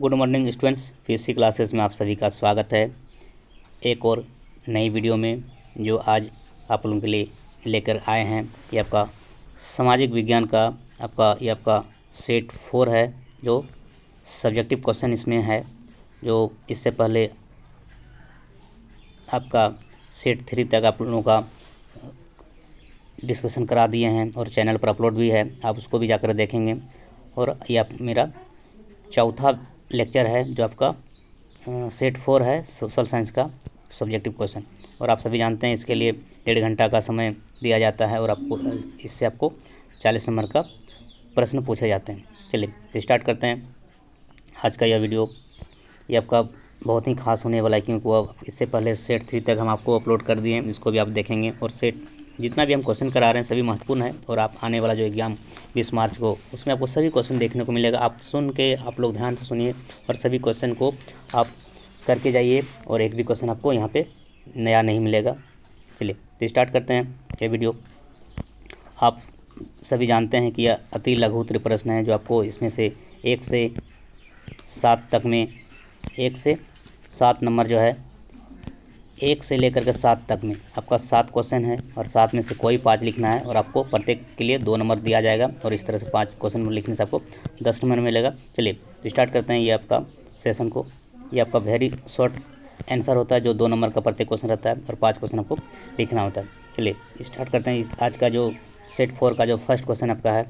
Good morning students, PSC classes में आप सभी का स्वागत है। एक और नई वीडियो में जो आज आप लोगों के लिए लेकर आए हैं, ये आपका सामाजिक विज्ञान का आपका सेट 4 है। जो सब्जेक्टिव क्वेश्चन इसमें है, जो इससे पहले आपका सेट 3 तक आप लोगों का डिस्कशन करा दिए हैं और चैनल पर अपलोड भी है, आप उसको भी जाकर देखेंगे। और यह मेरा चौथा लेक्चर है जो आपका सेट 4 है, सोशल साइंस का सब्जेक्टिव क्वेश्चन। और आप सभी जानते हैं इसके लिए 1.5 घंटा का समय दिया जाता है और आपको 40 नंबर का प्रश्न पूछे जाते हैं। चलिए तो स्टार्ट करते हैं आज का यह वीडियो। ये आपका बहुत ही खास होने वाला है, क्योंकि वो इससे पहले सेट 3 तक हम आपको अपलोड कर दिए हैं, इसको भी आप देखेंगे। और सेट जितना भी हम क्वेश्चन करा रहे हैं सभी महत्वपूर्ण है, और आप आने वाला जो एग्जाम 20 मार्च को, उसमें आपको सभी क्वेश्चन देखने को मिलेगा। आप सुन के, आप लोग ध्यान से सुनिए और सभी क्वेश्चन को आप करके जाइए, और एक भी क्वेश्चन आपको यहाँ पे नया नहीं मिलेगा। चलिए तो स्टार्ट करते हैं ये वीडियो। आप सभी जानते हैं कि यह अति लघु उत्तरीय प्रश्न है, जो आपको इसमें से 1 से 7 तक में 1 से 7 नंबर जो है, 1 से लेकर के 7 तक में आपका 7 क्वेश्चन है, और 7 में से कोई 5 लिखना है, और आपको प्रत्येक के लिए 2 नंबर दिया जाएगा, और इस तरह से 5 क्वेश्चन लिखने से आपको 10 नंबर मिलेगा। चलिए तो स्टार्ट करते हैं ये आपका सेशन को। ये आपका वेरी शॉर्ट आंसर होता है, जो 2 नंबर का प्रत्येक क्वेश्चन रहता है, और 5 क्वेश्चन आपको लिखना होता है। चलिए स्टार्ट करते हैं। इस आज का जो सेट 4 का जो फर्स्ट क्वेश्चन आपका है,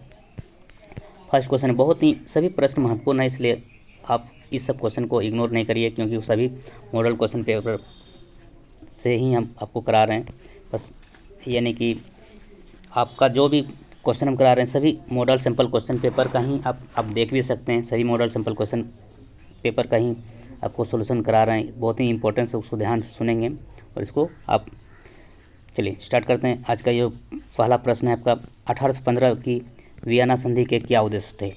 फर्स्ट क्वेश्चन बहुत ही, सभी प्रश्न महत्वपूर्ण है, इसलिए आप इस सब क्वेश्चन को इग्नोर नहीं करिए, क्योंकि वो सभी मॉडल क्वेश्चन पेपर से ही हम आपको करा रहे हैं। बस यानी कि आपका जो भी क्वेश्चन हम करा रहे हैं, सभी मॉडल सिंपल क्वेश्चन पेपर का ही आप देख भी सकते हैं। सभी मॉडल सिंपल क्वेश्चन पेपर का ही आपको सॉल्यूशन करा रहे हैं। बहुत ही इंपॉर्टेंट है, उसको ध्यान से सुनेंगे और इसको आप। चलिए स्टार्ट करते हैं। आज का ये पहला प्रश्न है आपका, 1815 की वियना संधि के क्या उद्देश्य थे?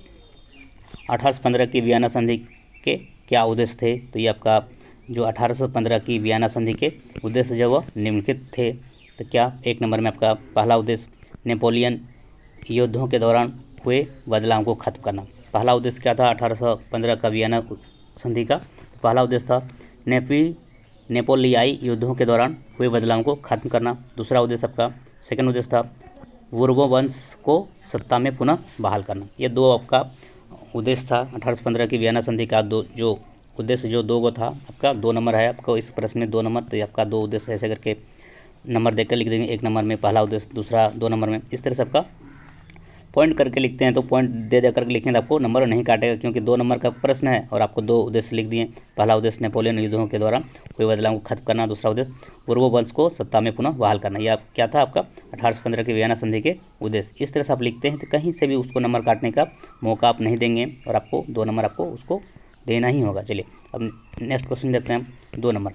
1815 की वियना संधि के क्या उद्देश्य थे? तो ये आपका जो 1815 की वियना संधि के उद्देश्य जो वह निम्नलिखित थे। तो क्या? 1 नंबर में आपका पहला उद्देश्य नेपोलियन युद्धों के दौरान हुए बदलाव को खत्म करना। पहला उद्देश्य क्या था 1815 का वियना संधि का? तो पहला उद्देश्य था नेपोलियाई युद्धों के दौरान हुए बदलाव को खत्म करना। दूसरा उद्देश्य आपका, सेकंड उद्देश्य था बूर्बों वंश को सत्ता में पुनः बहाल करना। ये 2 आपका उद्देश्य था 1815 की वियना संधि का। जो उद्देश्य जो 2 था आपका, 2 नंबर है आपको इस प्रश्न में 2 नंबर। तो आपका 2 उद्देश्य ऐसे करके नंबर देकर लिख देंगे। 1 नंबर में पहला उद्देश्य, दूसरा 2 नंबर में। इस तरह से आपका पॉइंट करके लिखते हैं, तो पॉइंट दे करके लिखेंगे तो आपको नंबर नहीं काटेगा, क्योंकि 2 नंबर का प्रश्न है और आपको 2 उद्देश्य लिख दिए। पहला उद्देश्य नेपोलियन युद्धों के दौरान हुए बदलाव को खत्म करना, दूसरा उद्देश्य पूर्व वंश को सत्ता में पुनः बहाल करना। यह क्या था आपका 1815 की वियना संधि के उद्देश्य। इस तरह से आप लिखते हैं, तो कहीं से भी उसको नंबर काटने का मौका आप नहीं देंगे, और आपको 2 नंबर आपको उसको देना ही होगा। चलिए अब नेक्स्ट क्वेश्चन देखते हैं। 2 नंबर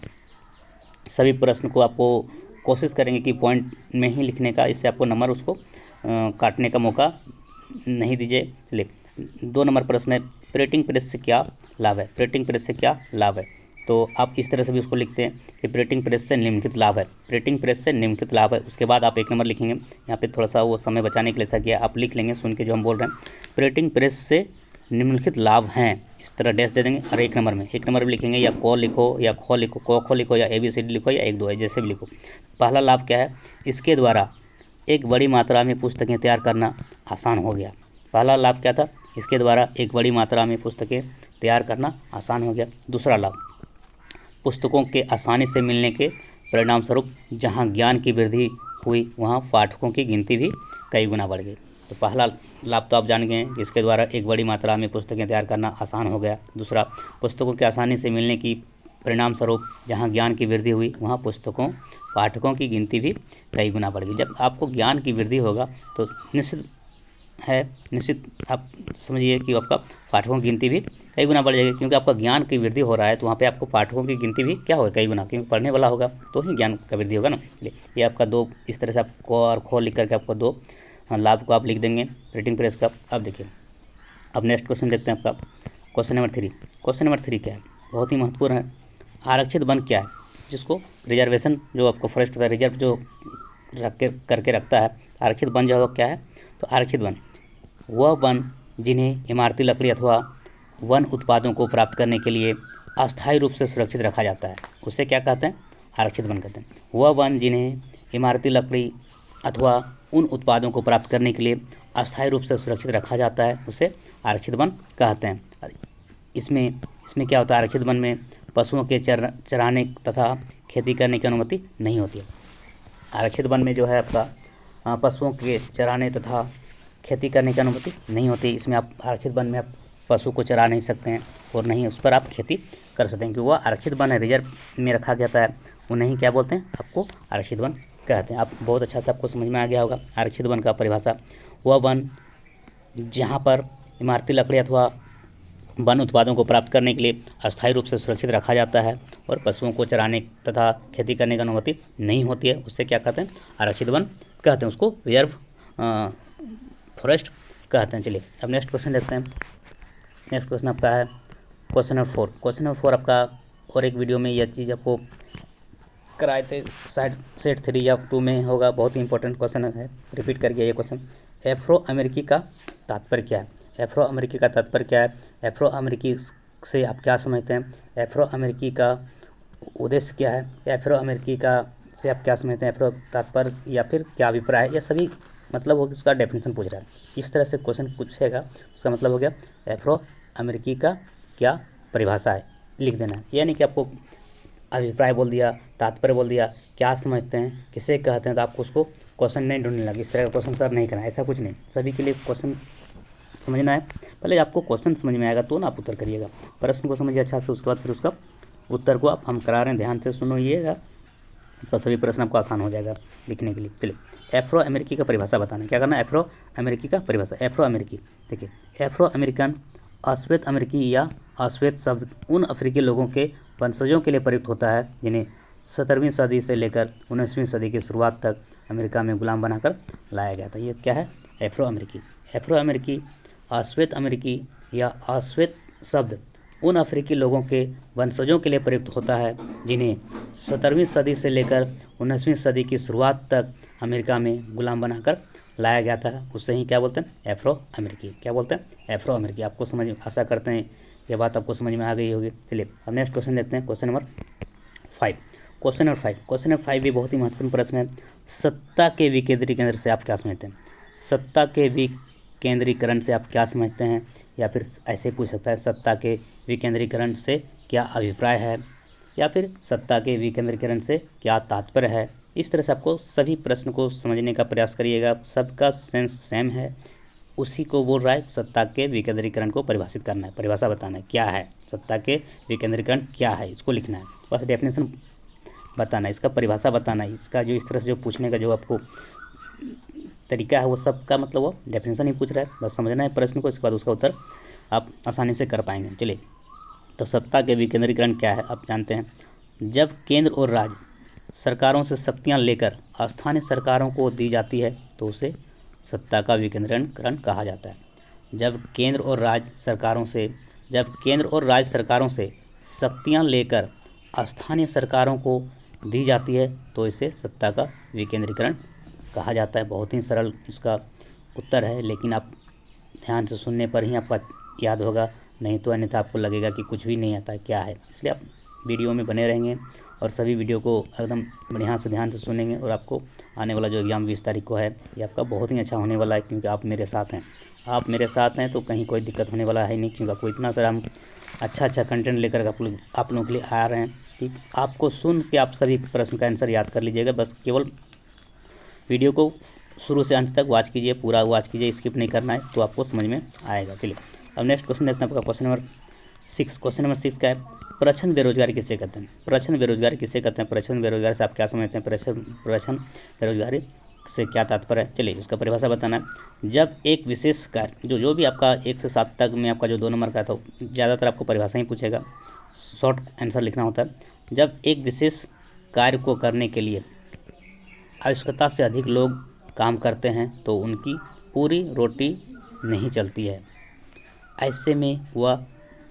सभी प्रश्न को आपको कोशिश करेंगे कि पॉइंट में ही लिखने का, इससे आपको नंबर उसको काटने का मौका नहीं दीजिए। चलिए 2 नंबर प्रश्न है, प्रिंटिंग प्रेस से क्या लाभ है? प्रिंटिंग प्रेस से क्या लाभ है? तो आप इस तरह से भी उसको लिखते हैं कि प्रिंटिंग प्रेस से निम्नलिखित लाभ है। प्रिंटिंग प्रेस से निम्नलिखित लाभ है, उसके बाद आप 1 नंबर लिखेंगे। यहाँ पे थोड़ा सा वो समय बचाने के लिए ऐसा किया, आप लिख लेंगे सुन के जो हम बोल रहे हैं। प्रिंटिंग प्रेस से निम्नलिखित लाभ हैं, इस तरह डैश दे देंगे। और 1 नंबर में 1 नंबर में लिखेंगे या क लिखो या ख लिखो, क ख लिखो, या ABCD लिखो, या 1 2 जैसे भी लिखो। पहला लाभ क्या है? इसके द्वारा एक बड़ी मात्रा में पुस्तकें तैयार करना आसान हो गया। पहला लाभ क्या था? इसके द्वारा एक बड़ी मात्रा में पुस्तकें तैयार करना आसान हो गया। दूसरा लाभ, पुस्तकों के आसानी से मिलने के परिणाम स्वरूप जहां ज्ञान की वृद्धि हुई, वहां पाठकों की गिनती भी कई गुना बढ़ गई। तो पहला लाभ तो आप जान गए हैं, इसके द्वारा एक बड़ी मात्रा में पुस्तकें तैयार करना आसान हो गया। दूसरा, पुस्तकों के आसानी से मिलने की परिणाम स्वरूप जहाँ ज्ञान की वृद्धि हुई, वहाँ पाठकों की गिनती भी कई गुना बढ़ गई। जब आपको ज्ञान की वृद्धि होगा तो निश्चित आप समझिए कि आपका पाठकों की गिनती भी कई गुना बढ़ जाएगी, क्योंकि आपका ज्ञान की वृद्धि हो रहा है, तो वहाँ पे आपको पाठकों की गिनती भी क्या होगा? कई गुना, क्योंकि पढ़ने वाला होगा तो ही ज्ञान का वृद्धि होगा ना। ये आपका 2, इस तरह से आप क और ख लिख करके आपको 2 लाभ को आप लिख देंगे प्रिंटिंग प्रेस का। अब देखिए, अब नेक्स्ट क्वेश्चन देखते हैं आपका क्वेश्चन नंबर 3। क्वेश्चन नंबर 3 क्या है? बहुत ही महत्वपूर्ण है। आरक्षित वन क्या है? जिसको रिजर्वेशन जो आपको फॉरेस्ट होता है, रिजर्व जो करके रखता है, आरक्षित वन जो है क्या है? तो आरक्षित वन वह वन जिन्हें इमारती लकड़ी अथवा वन उत्पादों को प्राप्त करने के लिए अस्थायी रूप से सुरक्षित रखा जाता है, उसे क्या कहते हैं? आरक्षित वन कहते हैं। वह वन जिन्हें इमारती लकड़ी अथवा उन उत्पादों को प्राप्त करने के लिए अस्थायी रूप से सुरक्षित रखा जाता है, उसे आरक्षित वन कहते हैं। इसमें क्या होता है? आरक्षित वन में पशुओं के चराने तथा खेती करने की अनुमति नहीं होती है। आरक्षित वन में जो है आपका पशुओं के चराने तथा खेती करने की अनुमति नहीं होती। इसमें आप आरक्षित वन में आप पशु को चरा नहीं सकते हैं और नहीं उस पर आप खेती कर सकते हैं, क्योंकि वह आरक्षित वन है, रिजर्व में रखा जाता है, उन्हें क्या बोलते हैं? आपको आरक्षित वन कहते हैं। आप बहुत अच्छा से आपको समझ में आ गया होगा आरक्षित वन का परिभाषा। वह वन जहाँ पर इमारती लकड़ी अथवा वन उत्पादों को प्राप्त करने के लिए अस्थायी रूप से सुरक्षित रखा जाता है और पशुओं को चराने तथा खेती करने की अनुमति नहीं होती है, उससे क्या कहते हैं? आरक्षित वन कहते हैं, उसको रिजर्व फॉरेस्ट कहते हैं। चलिए अब नेक्स्ट क्वेश्चन देखते हैं। नेक्स्ट क्वेश्चन आपका है क्वेश्चन नंबर 4। क्वेश्चन नंबर 4 आपका और एक वीडियो में यह चीज़ आपको कराए थे, शायद सेट 3 या 2 में होगा, बहुत ही इंपॉर्टेंट क्वेश्चन है, रिपीट कर गया ये क्वेश्चन। एफ्रो अमेरिकी का तात्पर्य क्या है? एफ्रो अमेरिकी का तात्पर्य क्या है? एफ्रो अमेरिकी से आप क्या समझते हैं? एफ्रो अमेरिकी का उद्देश्य क्या है? एफ्रो अमेरिकी का से आप क्या समझते हैं? एफ्रो तात्पर्य या फिर क्या अभिप्राय है, या सभी मतलब हो, उसका डेफिनेशन पूछ रहा है। इस तरह से क्वेश्चन पूछेगा, उसका मतलब हो गया एफ्रो अमेरिकी का क्या परिभाषा है, लिख देना है। यानी कि आपको अभिप्राय बोल दिया, तात्पर्य बोल दिया, क्या समझते हैं, किसे कहते हैं, तो आपको उसको क्वेश्चन नहीं ढूंढने लगे, इस तरह का क्वेश्चन सर नहीं करना, ऐसा कुछ नहीं। सभी के लिए क्वेश्चन समझना है, पहले आपको क्वेश्चन समझ में आएगा तो ना आप उत्तर करिएगा। प्रश्न को समझिए अच्छा से, उसके बाद फिर उसका उत्तर को आप हम करा रहे हैं, ध्यान से सुनिएगा, तो सभी प्रश्न आपको आसान हो जाएगा लिखने के लिए। चलिए एफ्रो अमेरिकी का परिभाषा बताना, क्या करना? एफ्रो अमेरिकी का परिभाषा। एफ्रो अमेरिकी, देखिए एफ्रो अमेरिकन अश्वेत अमेरिकी या अश्वेत शब्द उन अफ्रीकी लोगों के वंशजों के लिए प्रयुक्त होता है जिन्हें 17वीं सदी से लेकर 19वीं सदी की शुरुआत तक अमेरिका में गुलाम बनाकर लाया गया था। ये क्या है? एफ्रो अमेरिकी। एफ्रो अमेरिकी अश्वेत अमेरिकी या अश्वेत शब्द उन अफ्रीकी लोगों के वंशजों के लिए प्रयुक्त होता है जिन्हें 17वीं सदी से लेकर 19वीं सदी की शुरुआत तक अमेरिका में गुलाम बनाकर लाया गया था, उससे ही क्या बोलते हैं? एफ्रो अमेरिकी। क्या बोलते हैं? एफ्रो अमेरिकी। आपको समझ, आशा करते हैं ये बात आपको समझ में आ गई होगी। चलिए अब नेक्स्ट क्वेश्चन देखते हैं, question number 5। Question number 5, question number 5 भी बहुत ही महत्वपूर्ण प्रश्न है। सत्ता के विकेंद्रीकरण से आप क्या समझते हैं? सत्ता के विकेंद्रीकरण से आप क्या समझते हैं? या फिर ऐसे पूछ सकता है, सत्ता के विकेंद्रीकरण से क्या अभिप्राय है, या फिर सत्ता के विकेंद्रीकरण से क्या तात्पर्य है। इस तरह से आपको सभी प्रश्न को समझने का प्रयास करिएगा, सबका सेंस सेम है, उसी को बोल रहा है। सत्ता के विकेंद्रीकरण को परिभाषित करना है, परिभाषा बताना है, क्या है सत्ता के विकेंद्रीकरण, क्या है, इसको लिखना है, बस डेफिनेशन बताना है, इसका परिभाषा बताना है, इसका जो इस तरह से जो पूछने का जो आपको तरीका है वो सब का मतलब वो डेफिनेशन ही पूछ रहा है, बस समझना है प्रश्न को, इसके बाद उसका उत्तर आप आसानी से कर पाएंगे। चलिए तो सत्ता के विकेंद्रीकरण क्या है आप जानते हैं। जब केंद्र और राज्य सरकारों से शक्तियां लेकर स्थानीय सरकारों को दी जाती है तो उसे सत्ता का विकेंद्रीकरण कहा जाता है। जब केंद्र और राज्य सरकारों से शक्तियां लेकर स्थानीय सरकारों को दी जाती है तो इसे सत्ता का विकेंद्रीकरण कहा जाता है। बहुत ही सरल उसका उत्तर है, लेकिन आप ध्यान से सुनने पर ही आपका याद होगा, नहीं तो अन्यथा आपको लगेगा कि कुछ भी नहीं आता है क्या है। इसलिए आप वीडियो में बने रहेंगे और सभी वीडियो को एकदम बढ़िया से ध्यान से सुनेंगे, और आपको आने वाला जो एग्ज़ाम 20 तारीख को है ये आपका बहुत ही अच्छा होने वाला है, क्योंकि आप मेरे साथ हैं। आप मेरे साथ हैं तो कहीं कोई दिक्कत होने वाला है नहीं, क्योंकि आपको इतना सारा हम अच्छा कंटेंट लेकर आप लोगों के लिए आ रहे हैं। ठीक, आपको सुन के आप सभी प्रश्न का आंसर याद कर लीजिएगा, बस केवल वीडियो को शुरू से अंत तक वॉच कीजिए, पूरा वॉच कीजिए, स्किप नहीं करना है, तो आपको समझ में आएगा। चलिए अब नेक्स्ट क्वेश्चन देखते हैं आपका क्वेश्चन नंबर 6। क्वेश्चन नंबर 6 का है, प्रच्छन्न बेरोजगारी किसे कहते हैं? प्रच्छन्न बेरोजगारी किसे कहते हैं? प्रच्छन्न बेरोजगारी से आप क्या समझते हैं? प्रच्छन्न बेरोजगारी से क्या तात्पर्य है? चलिए उसका परिभाषा बताना है। जब एक विशेष कार्य जो भी आपका 1 से 7 तक में आपका जो 2 नंबर का था, ज़्यादातर आपको परिभाषा ही पूछेगा, शॉर्ट आंसर लिखना होता है। जब एक विशेष कार्य को करने के लिए आवश्यकता से अधिक लोग काम करते हैं तो उनकी पूरी रोटी नहीं चलती है। ऐसे में वह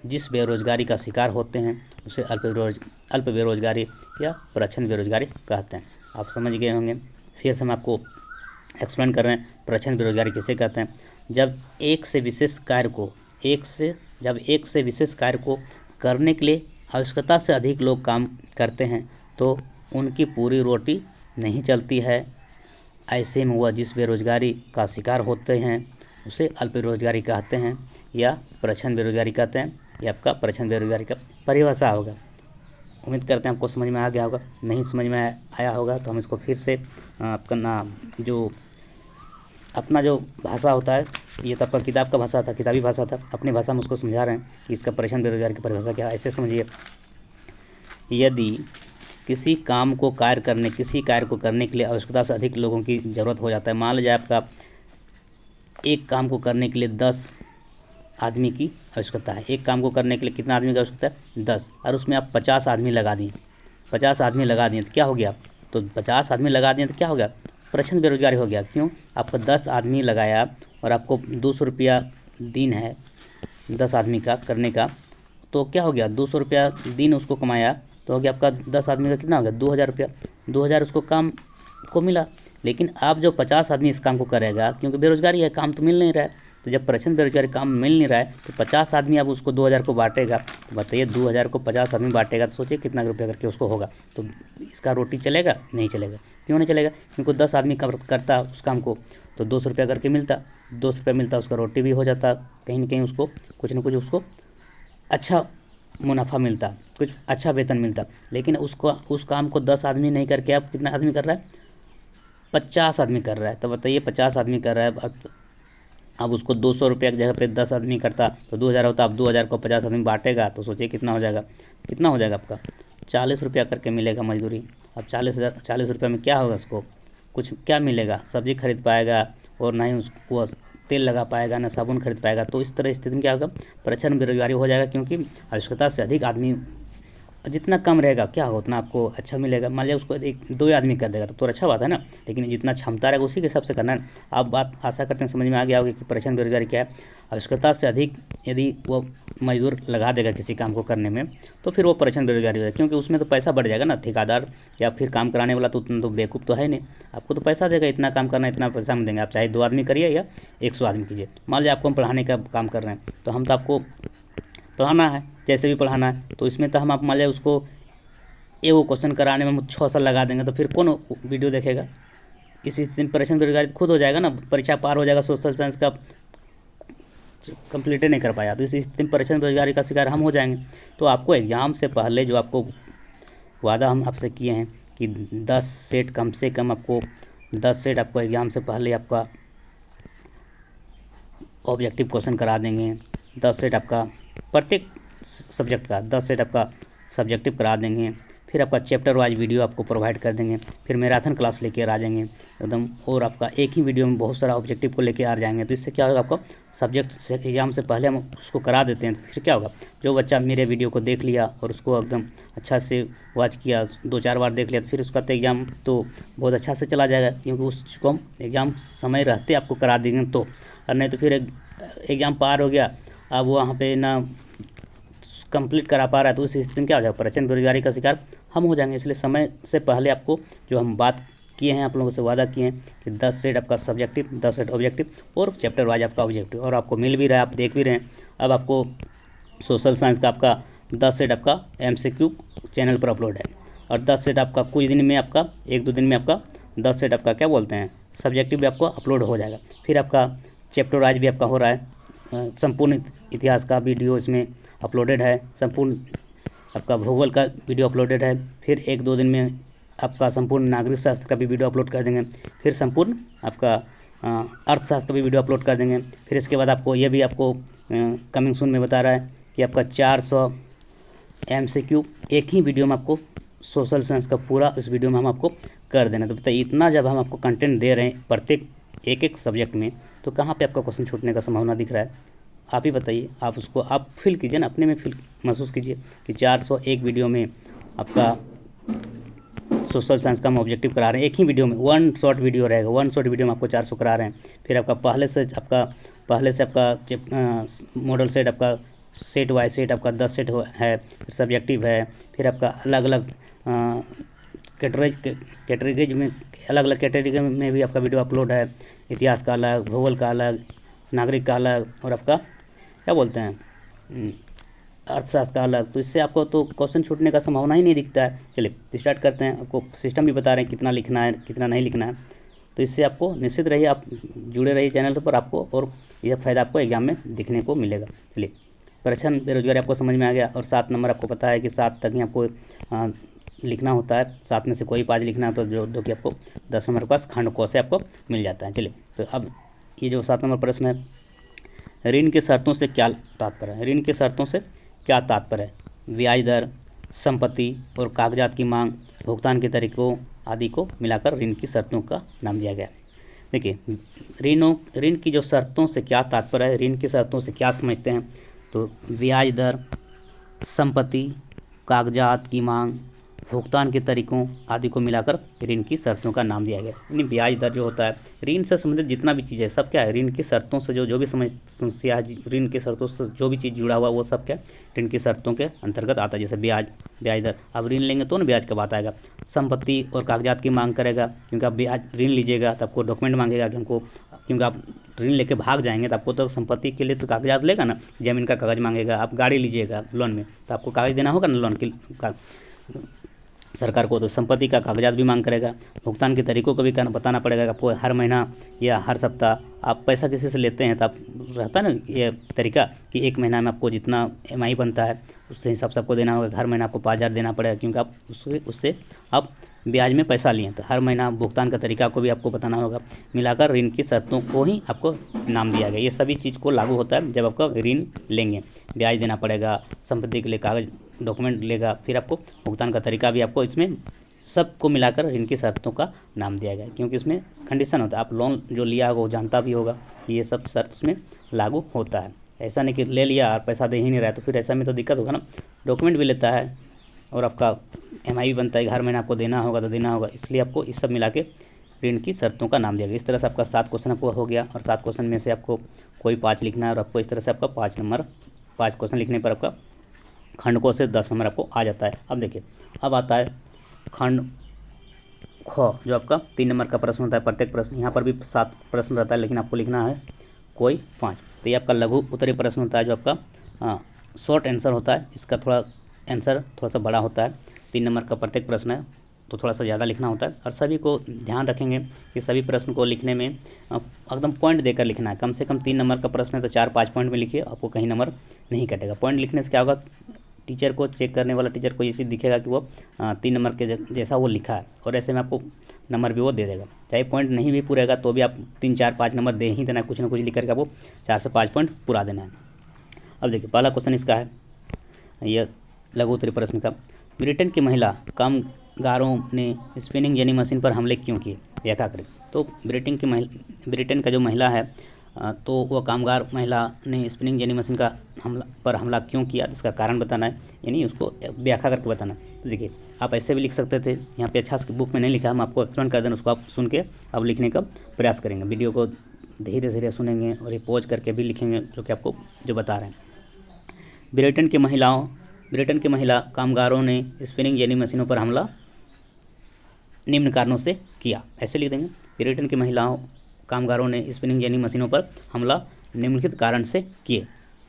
जिस बेरोजगारी का शिकार होते हैं उसे अल्प बेरोजगारी या प्रच्छन्न बेरोजगारी कहते हैं। आप समझ गए होंगे, फिर से हम आपको एक्सप्लेन कर रहे हैं। प्रच्छन्न बेरोजगारी किसे कहते हैं? जब एक से विशेष कार्य को 1 से जब एक से विशेष कार्य को करने के लिए आवश्यकता से अधिक लोग काम करते हैं तो उनकी पूरी रोटी नहीं चलती है। ऐसे में वह जिस बेरोजगारी का शिकार होते हैं उसे अल्प बेरोजगारी कहते हैं या प्रच्छन्न बेरोजगारी कहते हैं। ये आपका प्रच्छन्न बेरोजगारी का परिभाषा होगा। उम्मीद करते हैं आपको समझ में आ गया होगा। नहीं समझ में आया होगा तो हम इसको फिर से आपका जो अपना जो भाषा होता है, ये तो आपका किताब का भाषा था, किताबी भाषा था, अपनी भाषा में उसको समझा रहे हैं कि इसका प्रच्छन्न बेरोजगारी की परिभाषा क्या है। ऐसे समझिए, यदि किसी कार्य को करने के लिए आवश्यकता से अधिक लोगों की ज़रूरत हो जाता है। मान लीजिए आपका एक काम को करने के लिए 10 आदमी की आवश्यकता है। एक काम को करने के लिए कितना आदमी की आवश्यकता है? 10। और उसमें आप 50 आदमी लगा दिए, 50 आदमी लगा दिए तो क्या हो गया? तो 50 आदमी लगा दिए तो क्या हो गया? प्रच्छन्न बेरोजगारी हो गया। क्यों? आपका 10 आदमी लगाया और आपको 200 रुपया दिन है 10 आदमी का करने का, तो क्या हो गया? 200 रुपया दिन उसको कमाया तो हो गया आपका 10 आदमी का कितना हो गया? 2000 रुपया। 2000 उसको काम को मिला। लेकिन आप जो 50 आदमी इस काम को करेगा, क्योंकि बेरोजगारी है, काम तो मिल नहीं रहा है, तो जब प्रच्छन्न बेरोजगारी काम मिल नहीं रहा है तो 50 आदमी अब उसको 2000 को बांटेगा। तो बताइए 2000 को 50 आदमी बांटेगा तो सोचिए कितना रुपया करके उसको होगा। तो इसका रोटी चलेगा? नहीं चलेगा। क्यों नहीं चलेगा? क्योंकि 10 आदमी करता उस काम को तो 200 रुपया करके मिलता, 200 रुपया मिलता, उसका रोटी भी हो जाता, कहीं ना कहीं उसको कुछ ना कुछ उसको अच्छा मुनाफा मिलता, कुछ अच्छा वेतन मिलता। लेकिन उसको उस काम को 10 आदमी नहीं करके अब कितना आदमी कर रहा है? 50 आदमी कर रहा है। तो बताइए 50 आदमी कर रहा है, अब उसको 200 रुपये की जगह पे 10 आदमी करता तो 2000 होता। अब 2000 को 50 आदमी बांटेगा तो सोचिए कितना हो जाएगा? कितना हो जाएगा आपका? 40 रुपया करके मिलेगा मजदूरी। अब 40 रुपये में क्या होगा? उसको कुछ क्या मिलेगा? सब्जी खरीद पाएगा और ना ही उसको तेल लगा पाएगा, ना साबुन खरीद पाएगा। तो इस तरह स्थिति में क्या होगा? प्रच्छन्न बेरोजगारी हो जाएगा, क्योंकि आवश्यकता से अधिक आदमी जितना कम रहेगा क्या होगा उतना आपको अच्छा मिलेगा। मान लिया उसको 1-2 आदमी कर देगा तो अच्छा बात है ना, लेकिन जितना क्षमता रहेगा उसी के हिसाब से करना है। आप बात आशा करते हैं समझ में आ गया होगा कि प्रच्छन्न बेरोजगारी क्या है। आवश्यकता से अधिक यदि वो मजदूर लगा देगा किसी काम को करने में तो फिर वो प्रच्छन्न बेरोजगारी हो जाएगा, क्योंकि उसमें तो पैसा बढ़ जाएगा ना। ठेकेदार या फिर काम कराने वाला तो उतना तो बेवकूफ़ तो है नहीं, आपको तो पैसा देगा, इतना काम करना इतना पैसा हम देंगे। आप चाहे 2 आदमी करिए या 100 आदमी कीजिए। मान लीजिए आपको हम पढ़ाने का काम कर रहे हैं तो हम तो आपको पढ़ाना है, जैसे भी पढ़ाना है, तो इसमें तो हम आप मान लीजिए उसको एगो क्वेश्चन कराने में 6 साल लगा देंगे तो फिर कौन वीडियो देखेगा? इसी प्रश्न बेरोजगारी खुद हो जाएगा ना, परीक्षा पार हो जाएगा, सोशल साइंस का कंप्लीट नहीं कर पाया तो इसी प्रश्न बेरोजगारी का शिकार हम हो जाएंगे। तो आपको एग्ज़ाम से पहले जो आपको वादा हम आपसे किए हैं कि 10 सेट कम से कम आपको 10 सेट आपको एग्ज़ाम से पहले आपका ऑब्जेक्टिव क्वेश्चन करा देंगे। 10 सेट आपका प्रत्येक सब्जेक्ट का 10 सेट आपका सब्जेक्टिव करा देंगे। फिर आपका चैप्टर वाइज वीडियो आपको प्रोवाइड कर देंगे। फिर मैराथन क्लास लेकर आ जाएंगे एकदम, और आपका एक ही वीडियो में बहुत सारा ऑब्जेक्टिव को लेकर आ जाएंगे। तो इससे क्या होगा? आपको सब्जेक्ट से एग्जाम से पहले हम उसको करा देते हैं। तो फिर क्या होगा? जो बच्चा मेरे वीडियो को देख लिया और उसको एकदम अच्छा से वॉच किया, 2-4 बार देख लिया, तो फिर उसका तो एग्ज़ाम तो बहुत अच्छा से चला जाएगा, क्योंकि उसको हम एग्ज़ाम समय रहते आपको करा देंगे। तो और नहीं तो फिर एग्ज़ाम पार हो गया, अब वहाँ पे ना कंप्लीट करा पा रहा है तो उस स्थिति में क्या हो जाएगा? प्रचंड बेरोजगारी का शिकार हम हो जाएंगे। इसलिए समय से पहले आपको जो हम बात किए हैं, आप लोगों से वादा किए हैं कि 10 सेट आपका सब्जेक्टिव, 10 सेट ऑब्जेक्टिव और चैप्टर वाइज आपका ऑब्जेक्टिव, और आपको मिल भी रहा है, आप देख भी रहे हैं। अब आपको सोशल साइंस का आपका 10 सेट आपका MCQ चैनल पर अपलोड है, और 10 सेट आपका कुछ दिन में आपका 1-2 दिन में आपका 10 सेट आपका क्या बोलते हैं सब्जेक्टिव भी आपको अपलोड हो जाएगा। फिर आपका चैप्टर वाइज भी आपका हो रहा है। संपूर्ण इतिहास का वीडियो इसमें अपलोडेड है, संपूर्ण आपका भूगोल का वीडियो अपलोडेड है। फिर 1-2 दिन में आपका संपूर्ण नागरिक शास्त्र का भी वीडियो अपलोड कर देंगे। फिर संपूर्ण आपका अर्थशास्त्र का भी वीडियो अपलोड कर देंगे। फिर इसके बाद आपको ये भी आपको कमिंग सून में बता रहा है कि आपका 400 MCQ एक ही वीडियो में आपको सोशल साइंस का पूरा इस वीडियो में हम आपको कर देना। तो बताइए इतना जब हम आपको कंटेंट दे रहे हैं प्रत्येक एक सब्जेक्ट में, तो कहाँ पे आपका क्वेश्चन छूटने का संभावना दिख रहा है? आप ही बताइए। आप उसको आप फील कीजिए ना, अपने में फील महसूस कीजिए कि 401 वीडियो में आपका सोशल साइंस का हम ऑब्जेक्टिव करा रहे हैं। एक ही वीडियो में 1 शॉर्ट वीडियो रहेगा, 1 शॉर्ट वीडियो में आपको 400 करा रहे हैं। फिर आपका पहले से आपका मॉडल सेट आपका सेट वाइज सेट आपका 10 सेट है, फिर सब्जेक्टिव है। फिर आपका अलग अलग कैटेगरीज में अलग अलग कैटेगरी में भी आपका वीडियो अपलोड है। इतिहास का अलग, भूगोल का अलग, नागरिक का अलग, और आपका क्या बोलते हैं अर्थशास्त्र का अलग, तो इससे आपको तो क्वेश्चन छूटने का संभावना ही नहीं दिखता है। चलिए तो स्टार्ट करते हैं। आपको सिस्टम भी बता रहे हैं कितना लिखना है कितना नहीं लिखना है, तो इससे आपको निश्चित रहिए, आप जुड़े रहिए चैनल पर, आपको और यह फ़ायदा आपको एग्जाम में दिखने को मिलेगा। चलिए, परीक्षण बेरोजगारी आपको समझ में आ गया, और 7 नंबर आपको पता है कि 7 तक ही आपको लिखना होता है। 7 में से कोई 5 लिखना है तो जो कि आपको 10 नंबर के पास खंड क से आपको मिल जाता है। चलिए तो अब ये जो 7 नंबर प्रश्न है, ऋण की शर्तों से क्या तात्पर्य है? ऋण की शर्तों से क्या तात्पर्य है? ब्याज दर, संपत्ति और कागजात की मांग, भुगतान के तरीकों आदि को मिलाकर ऋण की शर्तों का नाम दिया गया। देखिए, ऋण की जो शर्तों से क्या तात्पर्य है, ऋण की शर्तों से क्या समझते हैं, तो ब्याज दर, संपत्ति, कागजात की मांग, भुगतान के तरीकों आदि को मिलाकर ऋण की शर्तों का नाम दिया गया। यानी ब्याज दर जो होता है, ऋण से संबंधित जितना भी चीज़ है सब क्या है, ऋण की शर्तों से जो भी समस्या है, ऋण की शर्तों से जो भी चीज़ जुड़ा हुआ वो सब क्या ऋण की शर्तों के अंतर्गत आता है। जैसे ब्याज दर, अब ऋण लेंगे तो ना ब्याज का बात आएगा। संपत्ति और कागजात की मांग करेगा, क्योंकि आप ब्याज ऋण लीजिएगा तो आपको डॉक्यूमेंट मांगेगा कि हमको, क्योंकि आप ऋण लेके भाग जाएंगे तो आपको तो संपत्ति के लिए तो कागजात लेगा ना, जमीन का कागज मांगेगा। आप गाड़ी लीजिएगा लोन में तो आपको कागज देना होगा ना लोन के सरकार को, तो संपत्ति का कागजात भी मांग करेगा। भुगतान के तरीकों को भी बताना पड़ेगा कि आपको हर महीना या हर सप्ताह आप पैसा किसी से लेते हैं तो आप रहता है ना ये तरीका कि एक महीना में आपको जितना EMI बनता है उससे हिसाब से आपको देना होगा। हर महीना आपको 5,000 देना पड़ेगा, क्योंकि आप उससे आप ब्याज में पैसा लिए, तो हर महीना भुगतान का तरीका को भी आपको बताना होगा। मिलाकर ऋण की शर्तों को ही आपको नाम दिया गया। ये सभी चीज़ को लागू होता है जब आपका ऋण लेंगे। ब्याज देना पड़ेगा, संपत्ति के लिए कागज डॉक्यूमेंट लेगा, फिर आपको भुगतान का तरीका भी आपको, इसमें सबको मिलाकर ऋण की शर्तों का नाम दिया गया। क्योंकि इसमें कंडीशन होता है, आप लोन जो लिया होगा वो जानता भी होगा कि ये सब शर्त उसमें लागू होता है। ऐसा नहीं कि ले लिया और पैसा दे ही नहीं रहा है, तो फिर ऐसा में तो दिक्कत होगा ना। डॉक्यूमेंट भी लेता है और आपका EMI भी बनता है, हर महीने आपको देना होगा तो देना होगा, इसलिए आपको इस सब मिला के ऋण की शर्तों का नाम दिया गया। इस तरह से आपका 7 क्वेश्चन आपको हो गया, और 7 क्वेश्चन में से आपको कोई 5 लिखना है, और आपको इस तरह से आपका 5 क्वेश्चन लिखने पर आपका खंड को से 10 नंबर आपको आ जाता है। अब देखिए, अब आता है खंड ख, जो आपका 3 नंबर का प्रश्न होता है। प्रत्येक प्रश्न, यहाँ पर भी 7 प्रश्न रहता है, लेकिन आपको लिखना है कोई 5। तो ये आपका लघु उत्तरीय प्रश्न होता है, जो आपका शॉर्ट आंसर होता है। इसका थोड़ा आंसर थोड़ा सा बड़ा होता है। 3 नंबर का प्रत्येक प्रश्न है तो थोड़ा सा ज़्यादा लिखना होता है, और सभी को ध्यान रखेंगे कि सभी प्रश्न को लिखने में एकदम पॉइंट देकर लिखना है। कम से कम 3 नंबर का प्रश्न है तो 4-5 पॉइंट में लिखिए, आपको कहीं नंबर नहीं कटेगा। पॉइंट लिखने से क्या होगा, टीचर को, चेक करने वाला टीचर को ये चीज़ दिखेगा कि वो 3 नंबर के जैसा वो लिखा है, और ऐसे में आपको नंबर भी वो दे देगा। चाहे पॉइंट नहीं भी पूरेगा तो भी आप 3-4-5 नंबर दे ही देना, कुछ ना कुछ लिख करके आपको 4 से 5 पॉइंट पूरा देना है। अब देखिए, पहला क्वेश्चन इसका है, यह लघु उत्तरीय प्रश्न का, ब्रिटेन की महिला कामगारों ने स्पिनिंग जेनी मशीन पर हमले क्यों किए, व्याख्या करें। तो ब्रिटेन का जो महिला है, तो वह कामगार महिला ने स्पिनिंग जेनी मशीन का हमला क्यों किया, इसका कारण बताना है, यानी उसको व्याख्या करके बताना है। तो देखिए, आप ऐसे भी लिख सकते थे, यहाँ पे अच्छा बुक में नहीं लिखा, हम आपको एक्सप्लेन कर दें, उसको आप सुन के अब लिखने का प्रयास करेंगे। वीडियो को धीरे धीरे सुनेंगे और ये पॉज करके भी लिखेंगे, जो कि आपको जो बता रहे हैं। ब्रिटेन की महिला कामगारों ने स्पिनिंग जेनी मशीनों पर हमला निम्न कारणों से किया, ऐसे लिख देंगे। ब्रिटेन की महिलाओं कामगारों ने स्पिनिंग जेनी मशीनों पर हमला निम्नलिखित कारण से किए,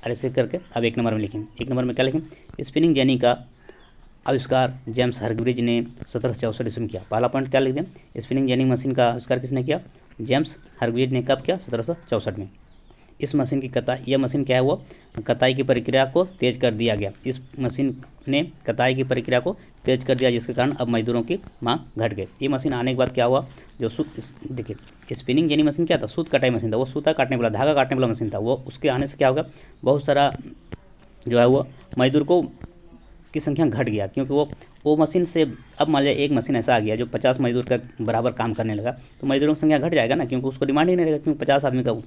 और ऐसे करके अब 1 नंबर में लिखें। 1 नंबर में क्या लिखें, स्पिनिंग जेनी का आविष्कार जेम्स हरग्रीज ने 1764 ईस्वी में किया। पहला पॉइंट क्या लिख दें, स्पिनिंग जेनी मशीन का आविष्कार किसने किया, जेम्स हरग्रीज ने कब किया, 1764 में। इस मशीन की कताई, यह मशीन क्या है, वो कताई की प्रक्रिया को तेज कर दिया गया। इस मशीन ने कताई की प्रक्रिया को तेज कर दिया, जिसके कारण अब मजदूरों की मांग घट गई। ये मशीन आने के बाद क्या हुआ, जो देखिए स्पिनिंग जेनी मशीन क्या था, सूत कटाई मशीन था, वो सूता काटने वाला, धागा काटने वाला मशीन था। वो उसके आने से क्या होगा, बहुत सारा जो है वो मजदूर को की संख्या घट गया, क्योंकि वो मशीन से अब मान लिया एक मशीन ऐसा आ गया जो 50 मजदूर का बराबर काम करने लगा, तो मजदूरों की संख्या घट जाएगा ना, क्योंकि उसको डिमांड ही नहीं रहेगा, क्योंकि 50 आदमी का